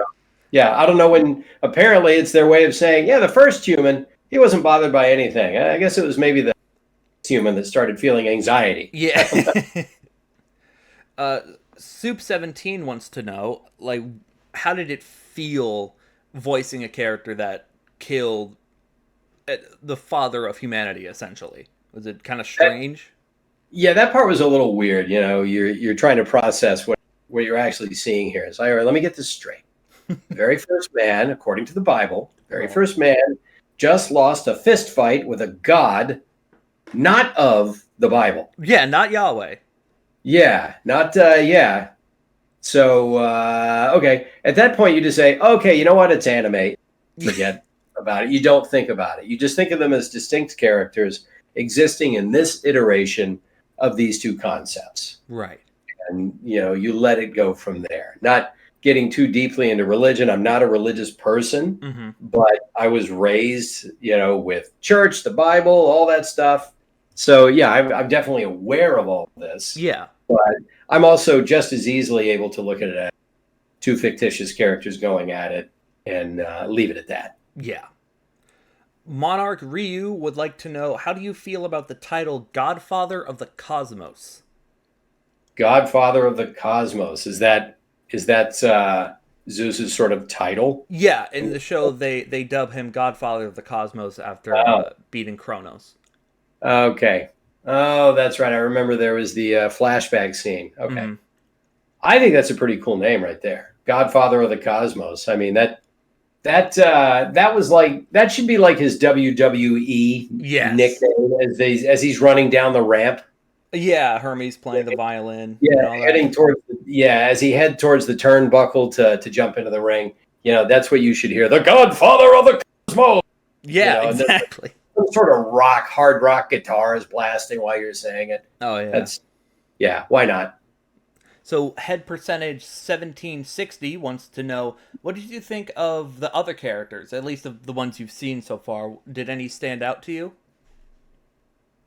yeah, I don't know when. Apparently, it's their way of saying, the first human, he wasn't bothered by anything. I guess it was maybe the human that started feeling anxiety. Yeah. Soup17 wants to know, how did it feel voicing a character that killed the father of humanity, essentially? Was it kind of strange? Yeah, that part was a little weird. You're trying to process what you're actually seeing here. So, all right, let me get this straight. The very first man, according to the Bible, first man just lost a fist fight with a god not of the Bible. Yeah, not Yahweh. Yeah, not, So, okay. At that point, you just say, okay, you know what? It's anime. Forget about it. You don't think about it. You just think of them as distinct characters existing in this iteration of these two concepts. Right. And, you let it go from there. Not getting too deeply into religion. I'm not a religious person, but I was raised, with church, the Bible, all that stuff. So, yeah, I'm definitely aware of all this. Yeah. But I'm also just as easily able to look at it as two fictitious characters going at it and leave it at that. Yeah. Monarch Ryu would like to know, how do you feel about the title Godfather of the Cosmos? Godfather of the Cosmos. Is that Zeus's sort of title? Yeah, in the show they dub him Godfather of the Cosmos after beating Kronos. Okay. Oh, that's right. I remember there was the flashback scene. Okay. I think that's a pretty cool name right there. Godfather of the Cosmos. I mean, that was that should be like his WWE nickname as he's running down the ramp. Yeah, Hermes playing the violin. Yeah, heading towards as he head towards the turnbuckle to jump into the ring. That's what you should hear. The Godfather of the Cosmos. Yeah, exactly. Some sort of hard rock guitar is blasting while you're saying it. Oh yeah. Why not? So head percentage 1760 wants to know, what did you think of the other characters, at least of the ones you've seen so far? Did any stand out to you?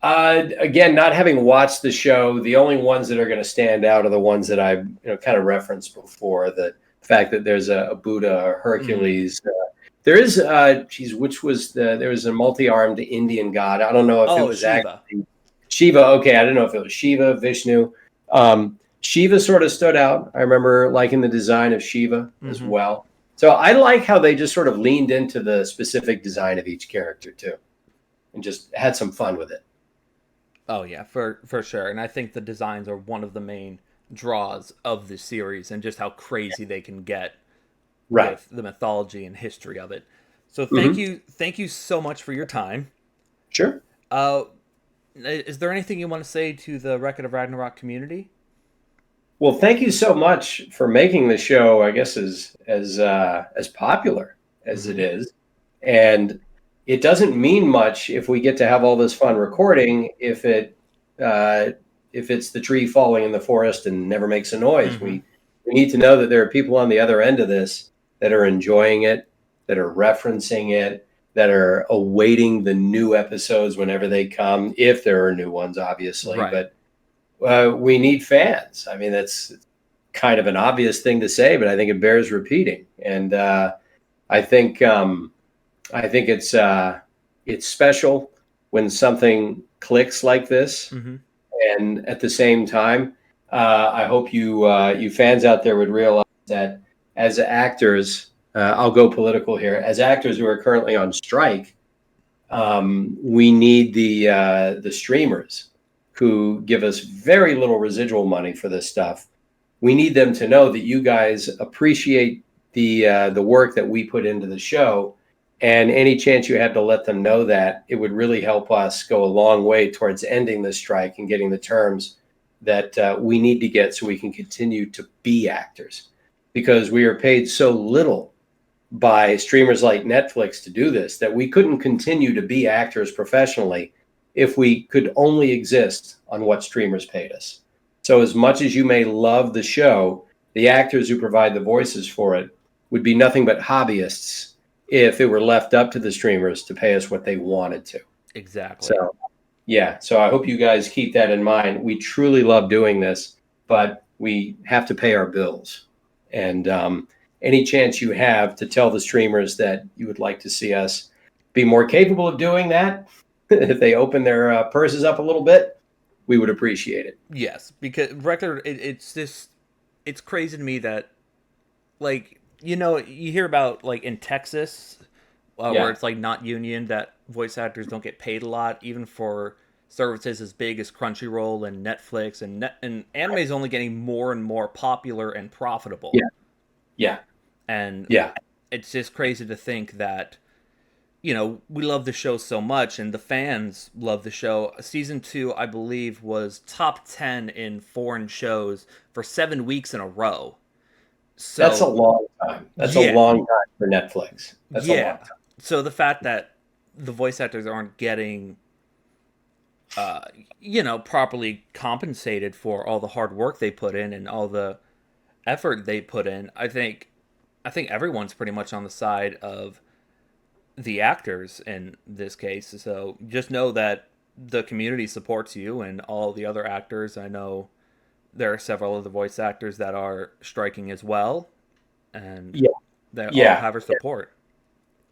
Again, not having watched the show, the only ones that are going to stand out are the ones that I've kind of referenced before. The fact that there's a Buddha, a Hercules, There is, which was there was a multi-armed Indian god. I don't know if it was Shiva. actually Shiva. Okay, I don't know if it was Shiva, Vishnu. Shiva sort of stood out. I remember liking the design of Shiva as well. So I like how they just sort of leaned into the specific design of each character too, and just had some fun with it. Oh yeah, for sure. And I think the designs are one of the main draws of the series, and just how crazy they can get with the mythology and history of it. So thank you so much for your time. Sure. Is there anything you want to say to the Record of Ragnarok community? Well, thank you so much for making the show, I guess, as popular as it is. And it doesn't mean much if we get to have all this fun recording if it's the tree falling in the forest and never makes a noise. We need to know that there are people on the other end of this that are enjoying it, that are referencing it, that are awaiting the new episodes whenever they come, if there are new ones, obviously. Right. But we need fans. I mean, that's kind of an obvious thing to say, but I think it bears repeating. And I think it's special when something clicks like this. And at the same time, I hope you fans out there would realize that as actors, I'll go political here. As actors who are currently on strike, we need the streamers who give us very little residual money for this stuff. We need them to know that you guys appreciate the work that we put into the show, and any chance you have to let them know that, it would really help us go a long way towards ending the strike and getting the terms that we need to get so we can continue to be actors, because we are paid so little by streamers like Netflix to do this that we couldn't continue to be actors professionally if we could only exist on what streamers paid us. So as much as you may love the show, the actors who provide the voices for it would be nothing but hobbyists if it were left up to the streamers to pay us what they wanted to. Exactly. So, yeah. So I hope you guys keep that in mind. We truly love doing this, but we have to pay our bills. And any chance you have to tell the streamers that you would like to see us be more capable of doing that, if they open their purses up a little bit, we would appreciate it. Yes, because it's crazy to me that, like, you hear about, like, in Texas, where it's, like, not union, that voice actors don't get paid a lot, even for services as big as Crunchyroll and Netflix, and anime is only getting more and more popular and profitable. Yeah. And it's just crazy to think that, we love the show so much, and the fans love the show. Season 2, I believe, was top 10 in foreign shows for 7 weeks in a row. So that's a long time. That's a long time for Netflix. That's a long time. So the fact that the voice actors aren't getting, properly compensated for all the hard work they put in and all the effort they put in, I think everyone's pretty much on the side of the actors in this case. So just know that the community supports you and all the other actors. I know there are several of the voice actors that are striking as well, and they all have our support.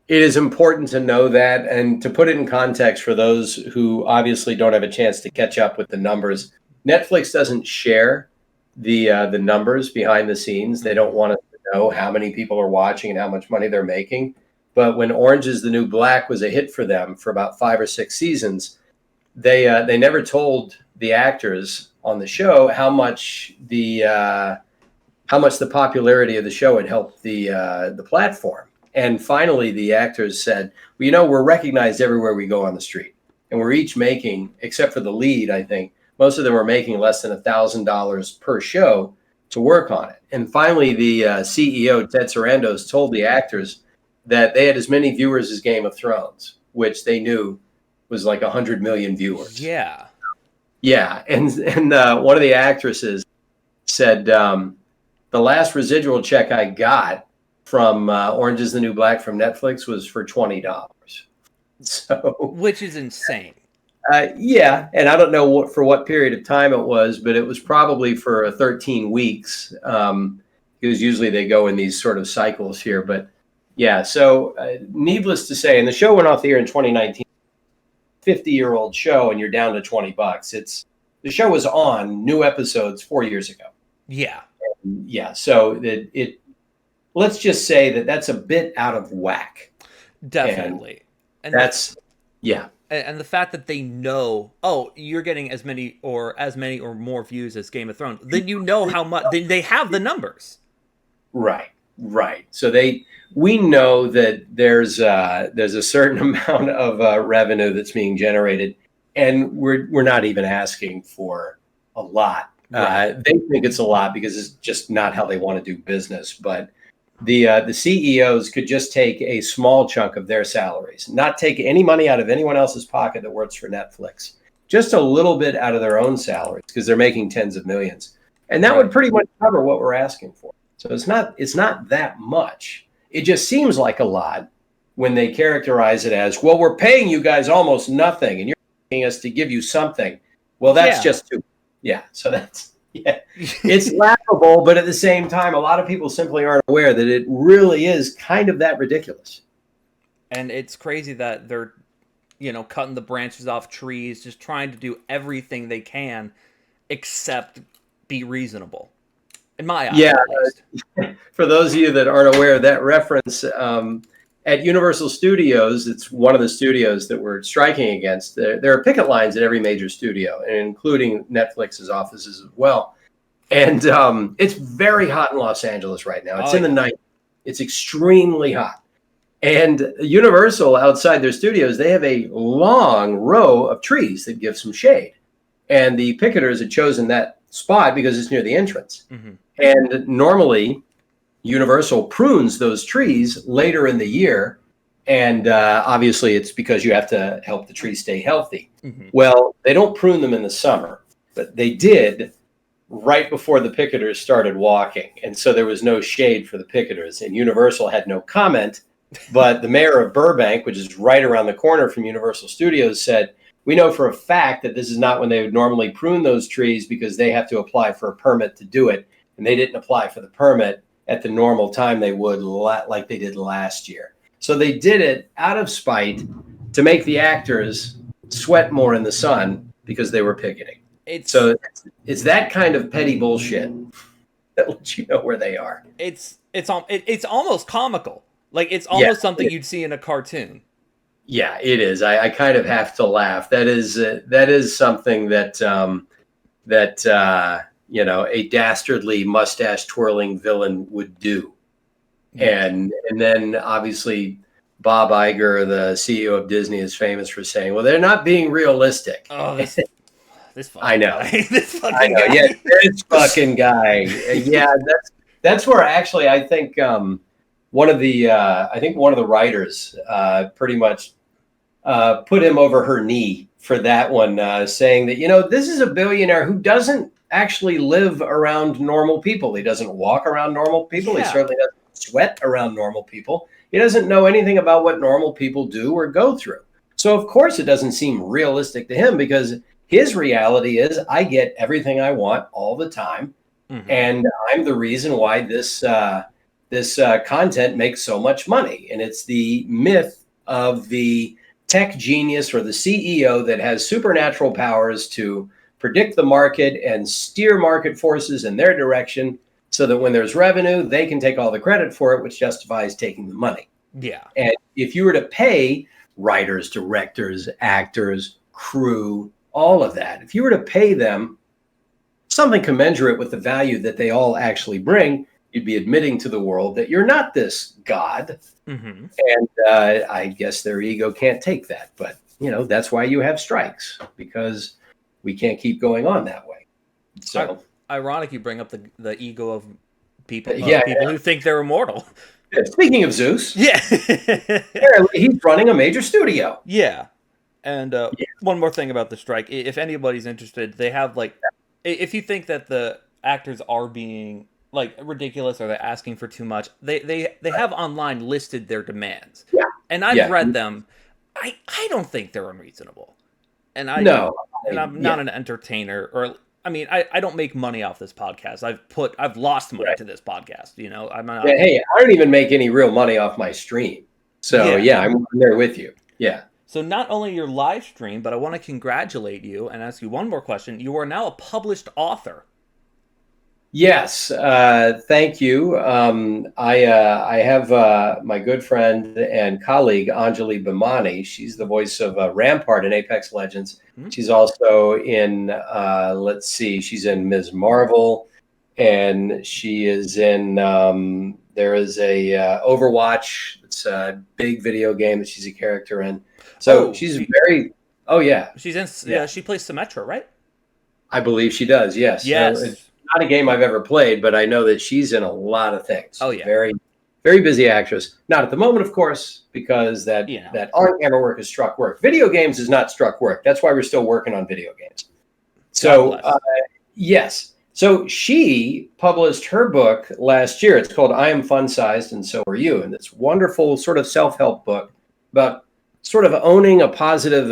It is important to know that, and to put it in context for those who obviously don't have a chance to catch up with the numbers. Netflix doesn't share the numbers behind the scenes. They don't want us to know how many people are watching and how much money they're making. But when Orange is the New Black was a hit for them for about 5 or 6 seasons, they never told the actors on the show how much the popularity of the show had helped the platform. And finally, the actors said, well, we're recognized everywhere we go on the street, and we're each making, except for the lead, I think, most of them are making less than $1,000 per show to work on it. And finally, the CEO, Ted Sarandos, told the actors that they had as many viewers as Game of Thrones, which they knew was like 100 million viewers. Yeah. And one of the actresses said, the last residual check I got from Orange is the New Black from Netflix was for $20. So, which is insane. And I don't know for what period of time it was, but it was probably for 13 weeks. Because usually they go in these sort of cycles here, but Yeah. So needless to say, and the show went off the air in 2019, 50-year-old show, and you're down to $20. The show was on new episodes 4 years ago. Yeah. Yeah. So let's just say that that's a bit out of whack. Definitely. And that's, yeah. And the fact that they know, oh, you're getting as many or more views as Game of Thrones, then you know how much they have the numbers. Right. So we know that there's a certain amount of revenue that's being generated, and we're not even asking for a lot. Right. They think it's a lot because it's just not how they want to do business. But the CEOs could just take a small chunk of their salaries, not take any money out of anyone else's pocket that works for Netflix, just a little bit out of their own salaries because they're making tens of millions, and that would pretty much cover what we're asking for. So it's not that much. It just seems like a lot when they characterize it as, well, we're paying you guys almost nothing, and you're paying us to give you something. Well, that's just too. Yeah. So that's. Yeah, it's laughable, but at the same time, a lot of people simply aren't aware that it really is kind of that ridiculous. And it's crazy that they're, cutting the branches off trees, just trying to do everything they can except be reasonable. In my eyes, yeah. At least. For those of you that aren't aware of that reference, at Universal Studios, it's one of the studios that we're striking against. There are picket lines at every major studio, and including Netflix's offices as well. And it's very hot in Los Angeles right now. It's in the 90s. It's extremely hot. And Universal, outside their studios, they have a long row of trees that give some shade. And the picketers had chosen that spot because it's near the entrance. Mm-hmm. And normally, Universal prunes those trees later in the year, and obviously it's because you have to help the tree stay healthy. Mm-hmm. Well, they don't prune them in the summer, but they did right before the picketers started walking, and so there was no shade for the picketers, and Universal had no comment, but the mayor of Burbank, which is right around the corner from Universal Studios, said, we know for a fact that this is not when they would normally prune those trees because they have to apply for a permit to do it, and they didn't apply for the permit at the normal time they would, like they did last year. So they did it out of spite to make the actors sweat more in the sun because they were picketing. It's that kind of petty bullshit that lets you know where they are. It's almost comical. Like it's almost something you'd see in a cartoon. Yeah, it is. I kind of have to laugh. That is something that a dastardly mustache twirling villain would do. And then obviously Bob Iger, the CEO of Disney, is famous for saying, well, they're not being realistic. Oh, this fucking I know. guy. This fucking guy. Yeah, this fucking guy. Yeah, that's where actually I think one of the writers pretty much put him over her knee for that one, saying that, this is a billionaire who doesn't actually live around normal people. He doesn't walk around normal people. Yeah. He certainly doesn't sweat around normal people. He doesn't know anything about what normal people do or go through. So of course it doesn't seem realistic to him because his reality is I get everything I want all the time. Mm-hmm. And I'm the reason why this content makes so much money. And it's the myth of the tech genius or the CEO that has supernatural powers to predict the market and steer market forces in their direction so that when there's revenue, they can take all the credit for it, which justifies taking the money. Yeah. And if you were to pay writers, directors, actors, crew, all of that, if you were to pay them something commensurate with the value that they all actually bring, you'd be admitting to the world that you're not this god. Mm-hmm. And I guess their ego can't take that. But, that's why you have strikes, because we can't keep going on that way. So ironic you bring up the ego of people, people who think they're immortal. Speaking of Zeus, he's running a major studio. Yeah, and one more thing about the strike: if anybody's interested, they have if you think that the actors are being ridiculous or they're asking for too much, they have online listed their demands. Yeah, and I've read them. I don't think they're unreasonable. And I'm not an entertainer, or I mean, I don't make money off this podcast. I've lost money Right. to this podcast. You know, Yeah, hey, I don't even make any real money off my stream. So Yeah. I'm there with you. Yeah. So not only your live stream, but I want to congratulate you and ask you one more question. You are now a published author. Yes, thank you. I have my good friend and colleague Anjali Bhimani. She's the voice of Rampart in Apex Legends. She's also in let's see, she's in Ms. Marvel, and she is in there is a Overwatch. It's a big video game that she's a character in. So she's very. Oh yeah, She's in. Yeah. She plays Symmetra, right? I believe she does. Yes. Yes. So it's not a game I've ever played, but I know that she's in a lot of things. Oh yeah. Very, very busy actress. Not at the moment, of course, because that on-camera work is struck work. Video games is not struck work. That's why we're still working on video games. So yes. So she published her book last year. It's called I Am Fun Sized and So Are You. And it's wonderful sort of self-help book about sort of owning a positive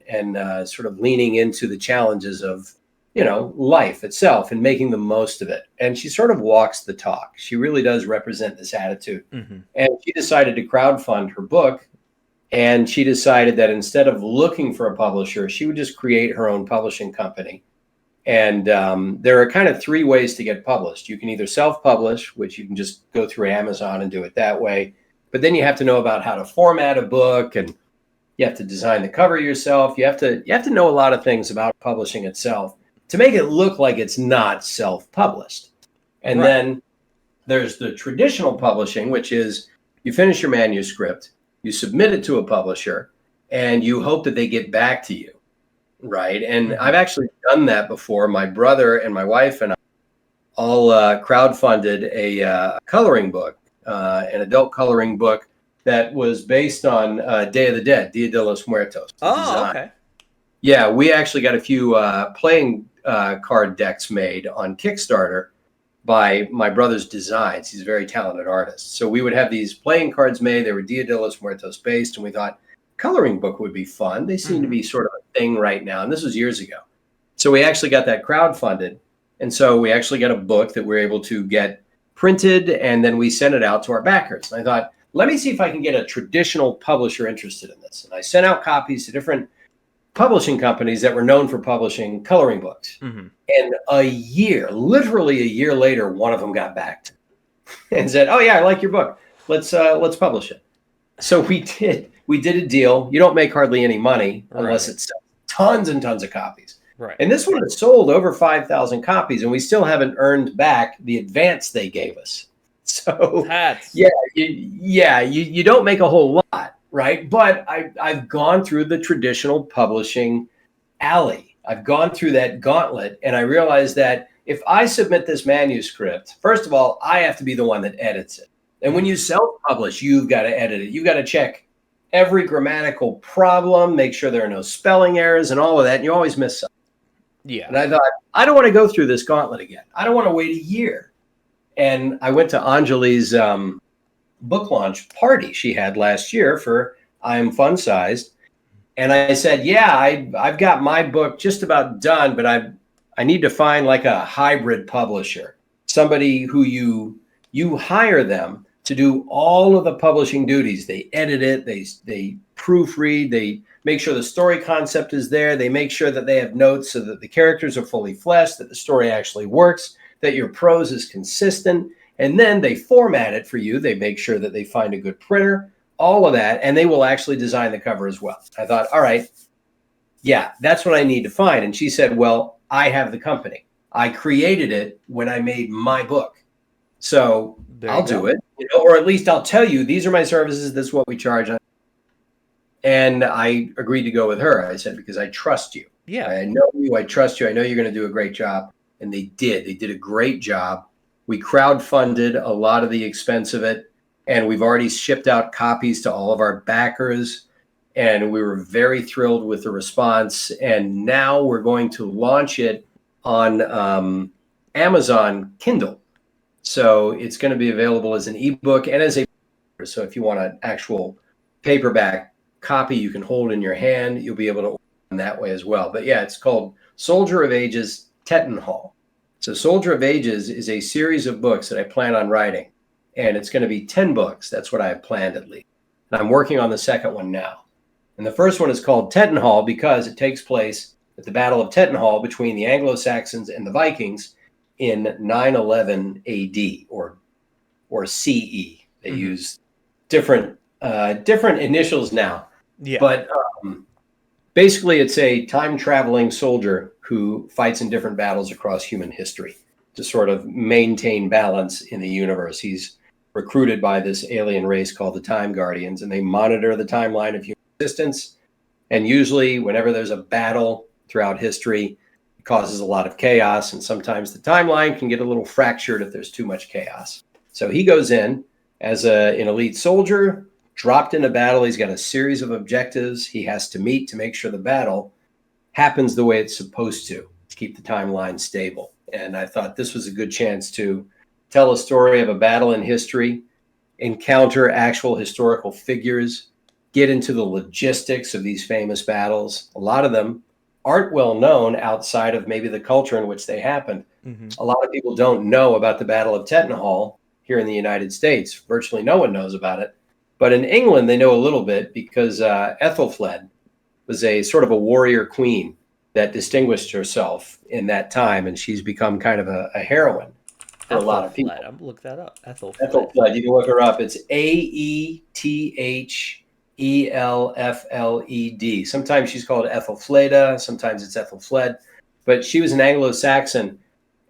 and sort of leaning into the challenges of, you know, life itself and making the most of it. And she sort of walks the talk. She really does represent this attitude. Mm-hmm. And she decided to crowdfund her book. And she decided that instead of looking for a publisher, she would just create her own publishing company. And there are kind of three ways to get published. You can either self-publish, which you can just go through Amazon and do it that way. But then you have to know about how to format a book, and you have to design the cover yourself. You have to know a lot of things about publishing itself to make it look like it's not self-published. And then there's the traditional publishing, which is you finish your manuscript, you submit it to a publisher, and you hope that they get back to you. Right. And I've actually done that before. My brother and my wife and I all crowdfunded a coloring book, an adult coloring book that was based on Day of the Dead, Dia de los Muertos. Oh, okay. Yeah, we actually got a few playing card decks made on Kickstarter by my brother's designs. He's a very talented artist. So we would have these playing cards made. They were Dia de los Muertos based, and we thought coloring book would be fun. They seem to be sort of a thing right now, and this was years ago. So we actually got that crowdfunded, and so we actually got a book that we're able to get printed, and then we sent it out to our backers. And I thought, let me see if I can get a traditional publisher interested in this. And I sent out copies to different publishing companies that were known for publishing coloring books. Mm-hmm. And literally a year later, one of them got back to me and said, "Oh yeah, I like your book. Let's publish it." So we did a deal. You don't make hardly any money unless it's tons and tons of copies. Right. And this one has sold over 5,000 copies, and we still haven't earned back the advance they gave us. So you don't make a whole lot, right? But I've gone through the traditional publishing alley. I've gone through that gauntlet, and I realized that if I submit this manuscript, first of all, I have to be the one that edits it. And when you self-publish, you've got to edit it. You've got to check every grammatical problem, make sure there are no spelling errors and all of that, and you always miss something. Yeah. And I thought, I don't want to go through this gauntlet again. I don't want to wait a year. And I went to Anjali's book launch party she had last year for I Am Fun Sized. And I said, yeah, I've got my book just about done, but I need to find like a hybrid publisher, somebody who you hire them to do all of the publishing duties. They edit it, they proofread, they make sure the story concept is there, they make sure that they have notes so that the characters are fully fleshed, that the story actually works, that your prose is consistent, and then they format it for you. They make sure that they find a good printer, all of that, and they will actually design the cover as well. I thought, all right, yeah, that's what I need to find. And she said, well, I have the company. I created it when I made my book. So I'll do it, or at least I'll tell you, these are my services. This is what we charge. And I agreed to go with her. I said, because I trust you. Yeah. I know you. I trust you. I know you're going to do a great job. And they did. They did a great job. We crowdfunded a lot of the expense of it. And we've already shipped out copies to all of our backers. And we were very thrilled with the response. And now we're going to launch it on Amazon Kindle. So it's going to be available as an ebook and as a. So if you want an actual paperback copy you can hold in your hand, you'll be able to order them that way as well. But yeah, it's called Soldier of Ages Tettenhall. So Soldier of Ages is a series of books that I plan on writing, and it's going to be 10 books. That's what I have planned, at least. And I'm working on the second one now. And the first one is called Tettenhall because it takes place at the Battle of Tettenhall between the Anglo-Saxons and the Vikings in 911 AD or CE. They use different initials now. Yeah. But basically, it's a time-traveling soldier who fights in different battles across human history to sort of maintain balance in the universe. He's recruited by this alien race called the Time Guardians, and they monitor the timeline of human existence. And usually, whenever there's a battle throughout history, it causes a lot of chaos, and sometimes the timeline can get a little fractured if there's too much chaos. So he goes in as an elite soldier, dropped in a battle. He's got a series of objectives he has to meet to make sure the battle happens the way it's supposed to keep the timeline stable. And I thought this was a good chance to tell a story of a battle in history, encounter actual historical figures, get into the logistics of these famous battles. A lot of them aren't well known outside of maybe the culture in which they happened. A lot of people don't know about the Battle of Tettenhall here in the United States. Virtually no one knows about it. But in England, they know a little bit because Ethelfled was a sort of a warrior queen that distinguished herself in that time, and she's become kind of a heroine for a lot of people. I'm going to look that up. Ethelfled, you can look her up. It's Aethelfled. Sometimes she's called Ethelfleda, sometimes it's Ethelfled. But she was an Anglo-Saxon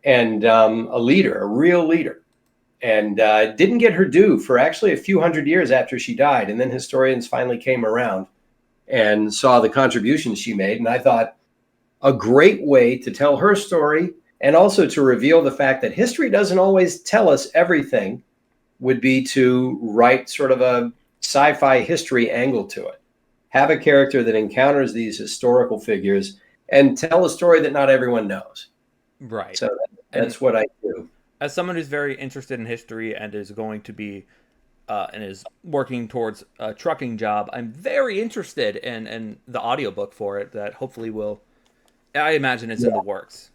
and a leader, a real leader. And didn't get her due for actually a few hundred years after she died. And then historians finally came around and saw the contributions she made. And I thought a great way to tell her story and also to reveal the fact that history doesn't always tell us everything would be to write sort of a sci-fi history angle to it. Have a character that encounters these historical figures and tell a story that not everyone knows. Right. So that's what I do. As someone who's very interested in history and is going to be and is working towards a trucking job, I'm very interested in the audiobook for it that hopefully will, I imagine it's in the works.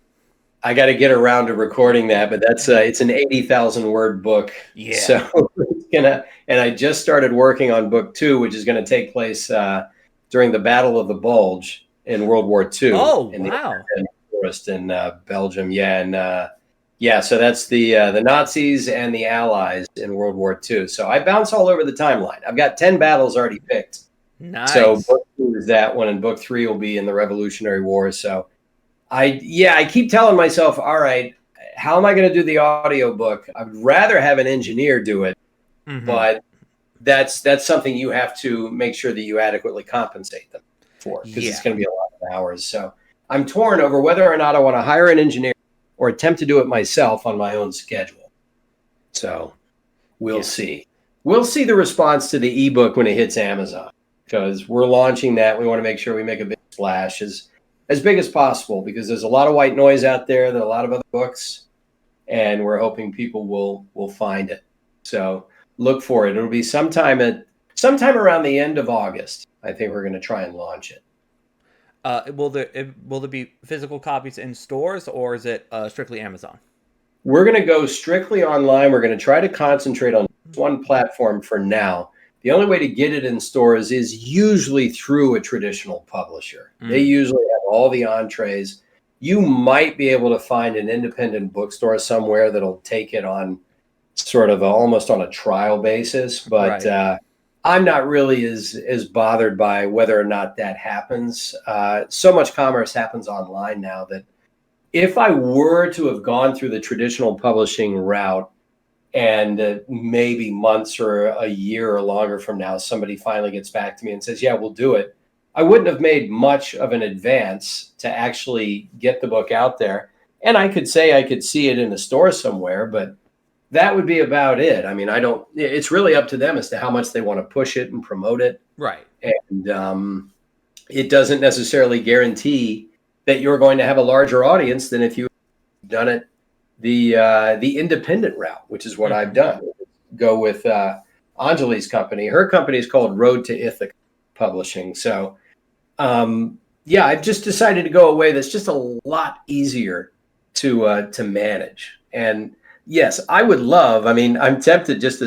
I got to get around to recording that, but that's it's an 80,000 word book. Yeah. So it's and I just started working on book 2, which is going to take place during the Battle of the Bulge in World War II. Oh, in wow. the forest in Belgium. Yeah. And so that's the Nazis and the Allies in World War II. So I bounce all over the timeline. I've got 10 battles already picked. Nice. So book 2 is that one, and book 3 will be in the Revolutionary War. So I keep telling myself, all right, how am I going to do the audiobook? I would rather have an engineer do it, but that's something you have to make sure that you adequately compensate them for, because it's going to be a lot of hours. So I'm torn over whether or not I want to hire an engineer or attempt to do it myself on my own schedule. So we'll see. We'll see the response to the ebook when it hits Amazon, because we're launching that. We want to make sure we make a big splash as big as possible, because there's a lot of white noise out there. There are a lot of other books, and we're hoping people will find it. So look for it. It'll be sometime around the end of August. I think we're going to try and launch it. Will there be physical copies in stores, or is it strictly Amazon? We're going to go strictly online. We're going to try to concentrate on one platform for now. The only way to get it in stores is usually through a traditional publisher. They usually have all the entrees. You might be able to find an independent bookstore somewhere that'll take it on sort of almost on a trial basis, but I'm not really as bothered by whether or not that happens. So much commerce happens online now that if I were to have gone through the traditional publishing route, and maybe months or a year or longer from now, somebody finally gets back to me and says, yeah, we'll do it, I wouldn't have made much of an advance to actually get the book out there. And I could say I could see it in a store somewhere, but that would be about it. I mean, it's really up to them as to how much they want to push it and promote it. Right. And it doesn't necessarily guarantee that you're going to have a larger audience than if you've done it the independent route, which is what I've done. Go with Anjali's company. Her company is called Road to Ithaca Publishing. So, yeah, I've just decided to go a way that's just a lot easier to manage. And yes, I would love. I mean, I'm tempted just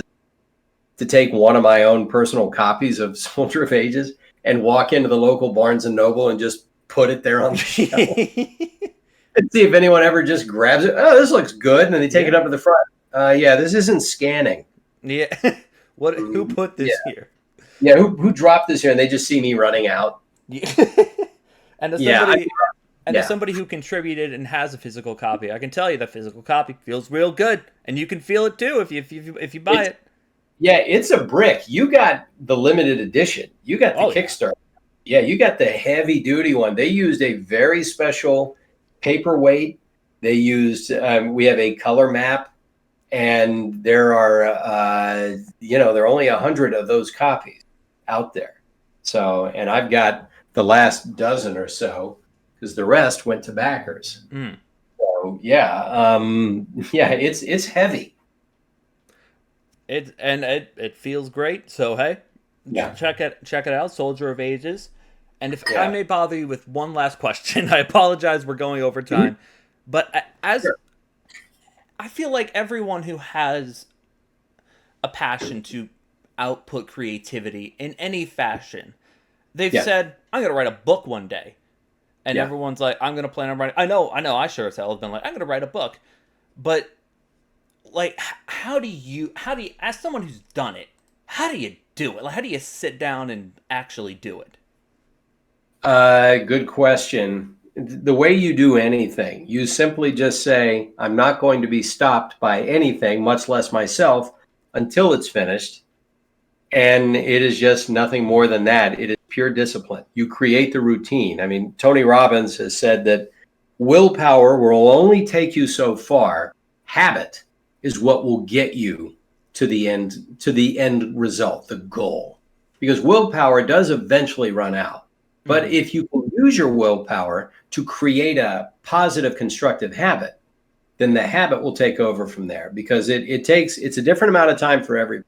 to take one of my own personal copies of Soldier of Ages and walk into the local Barnes and Noble and just put it there on the shelf and see if anyone ever just grabs it. Oh, this looks good, and then they take it up to the front. Yeah, this isn't scanning. Yeah. Who put this here? Yeah, who dropped this here? And they just see me running out. Yeah. And as somebody who contributed and has a physical copy, I can tell you the physical copy feels real good, and you can feel it too if you buy it. Yeah, it's a brick. You got the limited edition. You got the Kickstarter. Yeah, you got the heavy duty one. They used a very special paperweight. They used we have a color map, and there are there are only 100 of those copies out there. So, and I've got the last dozen or so, because the rest went to backers. So it's heavy. It feels great. So hey, check it out, Soldier of Ages. And if I may bother you with one last question, I apologize, we're going over time. But I feel like everyone who has a passion to output creativity in any fashion, they've said, I'm going to write a book one day. And everyone's like, I'm going to plan on writing. I know, I sure as hell have been like, I'm going to write a book. But, like, how do you, as someone who's done it, how do you do it? Like, how do you sit down and actually do it? Good question. The way you do anything, you simply just say, I'm not going to be stopped by anything, much less myself, until it's finished. And it is just nothing more than that. It is pure discipline. You create the routine. I mean, Tony Robbins has said that willpower will only take you so far. Habit is what will get you to the end result, the goal. Because willpower does eventually run out. But if you can use your willpower to create a positive, constructive habit, then the habit will take over from there. Because it's a different amount of time for everybody.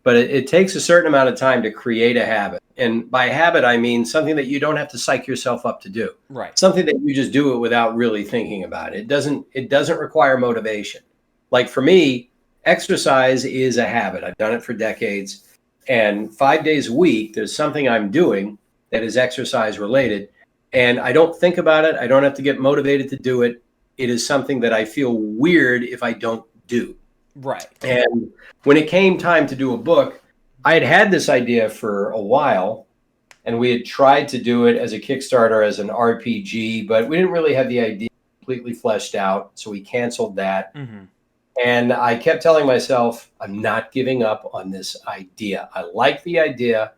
But it takes a certain amount of time to create a habit. And by habit, I mean something that you don't have to psych yourself up to do. Right. Something that you just do it without really thinking about it. It doesn't require motivation. Like for me, exercise is a habit. I've done it for decades. And 5 days a week, there's something I'm doing that is exercise related. And I don't think about it. I don't have to get motivated to do it. It is something that I feel weird if I don't do. Right. And when it came time to do a book, I had this idea for a while, and we had tried to do it as a Kickstarter, as an RPG, but we didn't really have the idea completely fleshed out, so we canceled that. Mm-hmm. And I kept telling myself, I'm not giving up on this idea. I like the idea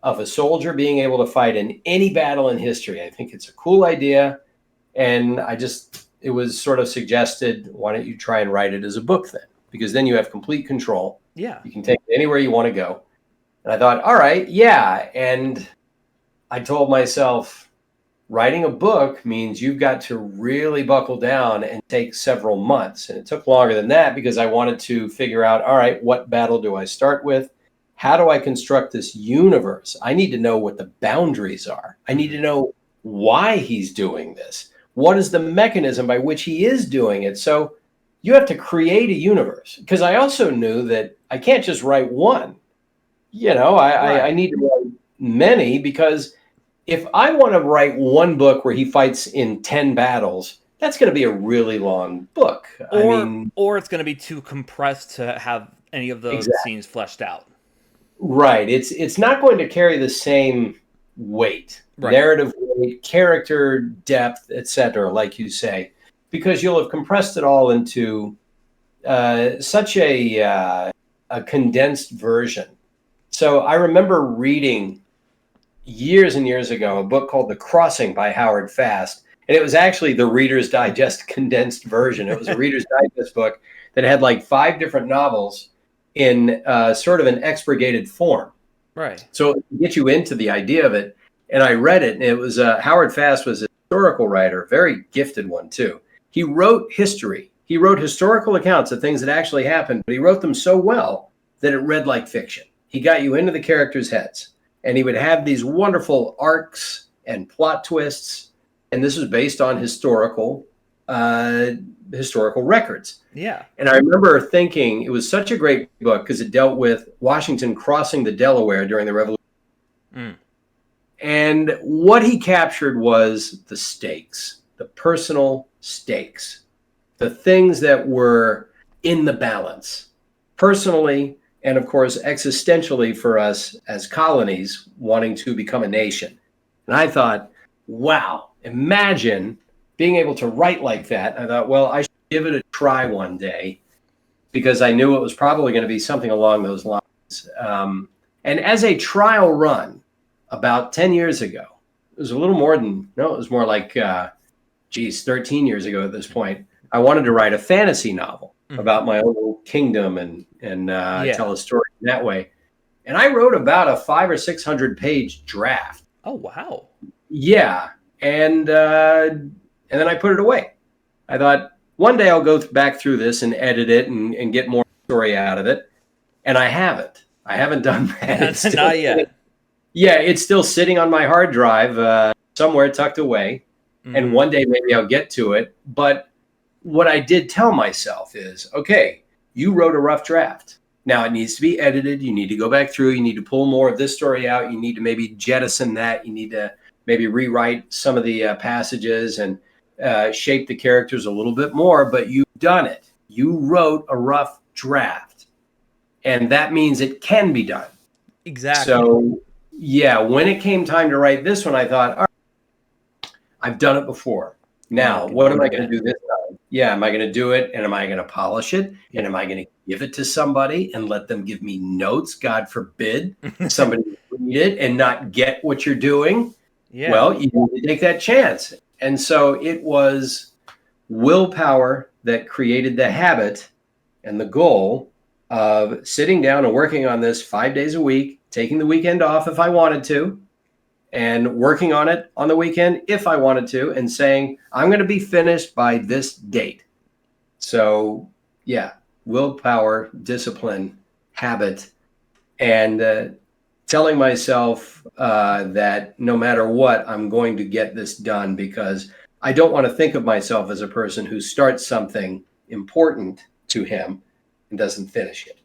of a soldier being able to fight in any battle in history. I think it's a cool idea, and it was sort of suggested, why don't you try and write it as a book then? Because then you have complete control. Yeah. You can take it anywhere you want to go. And I thought, all right, yeah. And I told myself, writing a book means you've got to really buckle down and take several months. And it took longer than that because I wanted to figure out, all right, what battle do I start with? How do I construct this universe? I need to know what the boundaries are. I need to know why he's doing this. What is the mechanism by which he is doing it? So you have to create a universe, because I also knew that I can't just write one. I need to write many, because if I want to write one book where he fights in 10 battles, that's going to be a really long book. Or it's going to be too compressed to have any of those scenes fleshed out. Right. It's not going to carry the same weight, narrative weight, character depth, etc., like you say, because you'll have compressed it all into such a condensed version. So I remember reading years and years ago a book called The Crossing by Howard Fast, and it was actually the Reader's Digest condensed version. It was a Reader's Digest book that had like 5 different novels in sort of an expurgated form. Right. So it would get you into the idea of it. And I read it, and it was Howard Fast was a historical writer, a very gifted one too. He wrote history. He wrote historical accounts of things that actually happened, but he wrote them so well that it read like fiction. He got you into the characters' heads, and he would have these wonderful arcs and plot twists. And this was based on historical records. Yeah. And I remember thinking it was such a great book because it dealt with Washington crossing the Delaware during the Revolution. Mm. And what he captured was the stakes, the personal stakes, the things that were in the balance, personally, and of course, existentially for us as colonies wanting to become a nation. And I thought, wow, imagine being able to write like that. I thought, well, I should give it a try one day because I knew it was probably going to be something along those lines. And as a trial run, about 10 years ago, it was a little more than, no, it was more like, 13 years ago at this point, I wanted to write a fantasy novel about my own little kingdom and tell a story in that way. And I wrote about a 500 or 600 page draft. Oh, wow. Yeah. And then I put it away. I thought one day I'll go back through this and edit it and get more story out of it. And I haven't. I haven't done that. Not yet. Yeah, it's still sitting on my hard drive somewhere tucked away. Mm-hmm. And one day maybe I'll get to it. But what I did tell myself is, okay, you wrote a rough draft. Now it needs to be edited. You need to go back through. You need to pull more of this story out. You need to maybe jettison that. You need to maybe rewrite some of the passages and shape the characters a little bit more. But you've done it. You wrote a rough draft. And that means it can be done. Exactly. So, yeah, when it came time to write this one, I thought, all right, I've done it before. Now, what am I going to do this time? Yeah, am I going to do it? And am I going to polish it? And am I going to give it to somebody and let them give me notes? God forbid somebody read it and not get what you're doing. Yeah. Well, you need to take that chance. And so it was willpower that created the habit and the goal of sitting down and working on this 5 days a week, taking the weekend off if I wanted to, and working on it on the weekend if I wanted to, and saying, I'm going to be finished by this date. So, yeah, willpower, discipline, habit, and telling myself that no matter what, I'm going to get this done because I don't want to think of myself as a person who starts something important to him and doesn't finish it.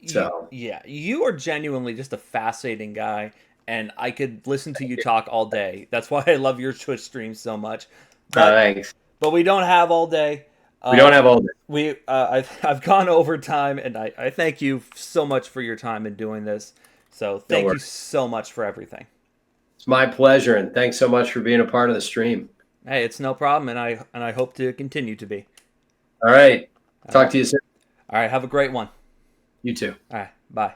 So yeah, you are genuinely just a fascinating guy, and I could listen to you talk all day. That's why I love your Twitch streams so much. Thanks. But we don't have all day. We don't have all day. I've gone over time, and I thank you so much for your time in doing this. So thank you so much for everything. It's my pleasure, and thanks so much for being a part of the stream. Hey, it's no problem, and I hope to continue to be. All right. Talk to you soon. All right. Have a great one. You too. All right. Bye.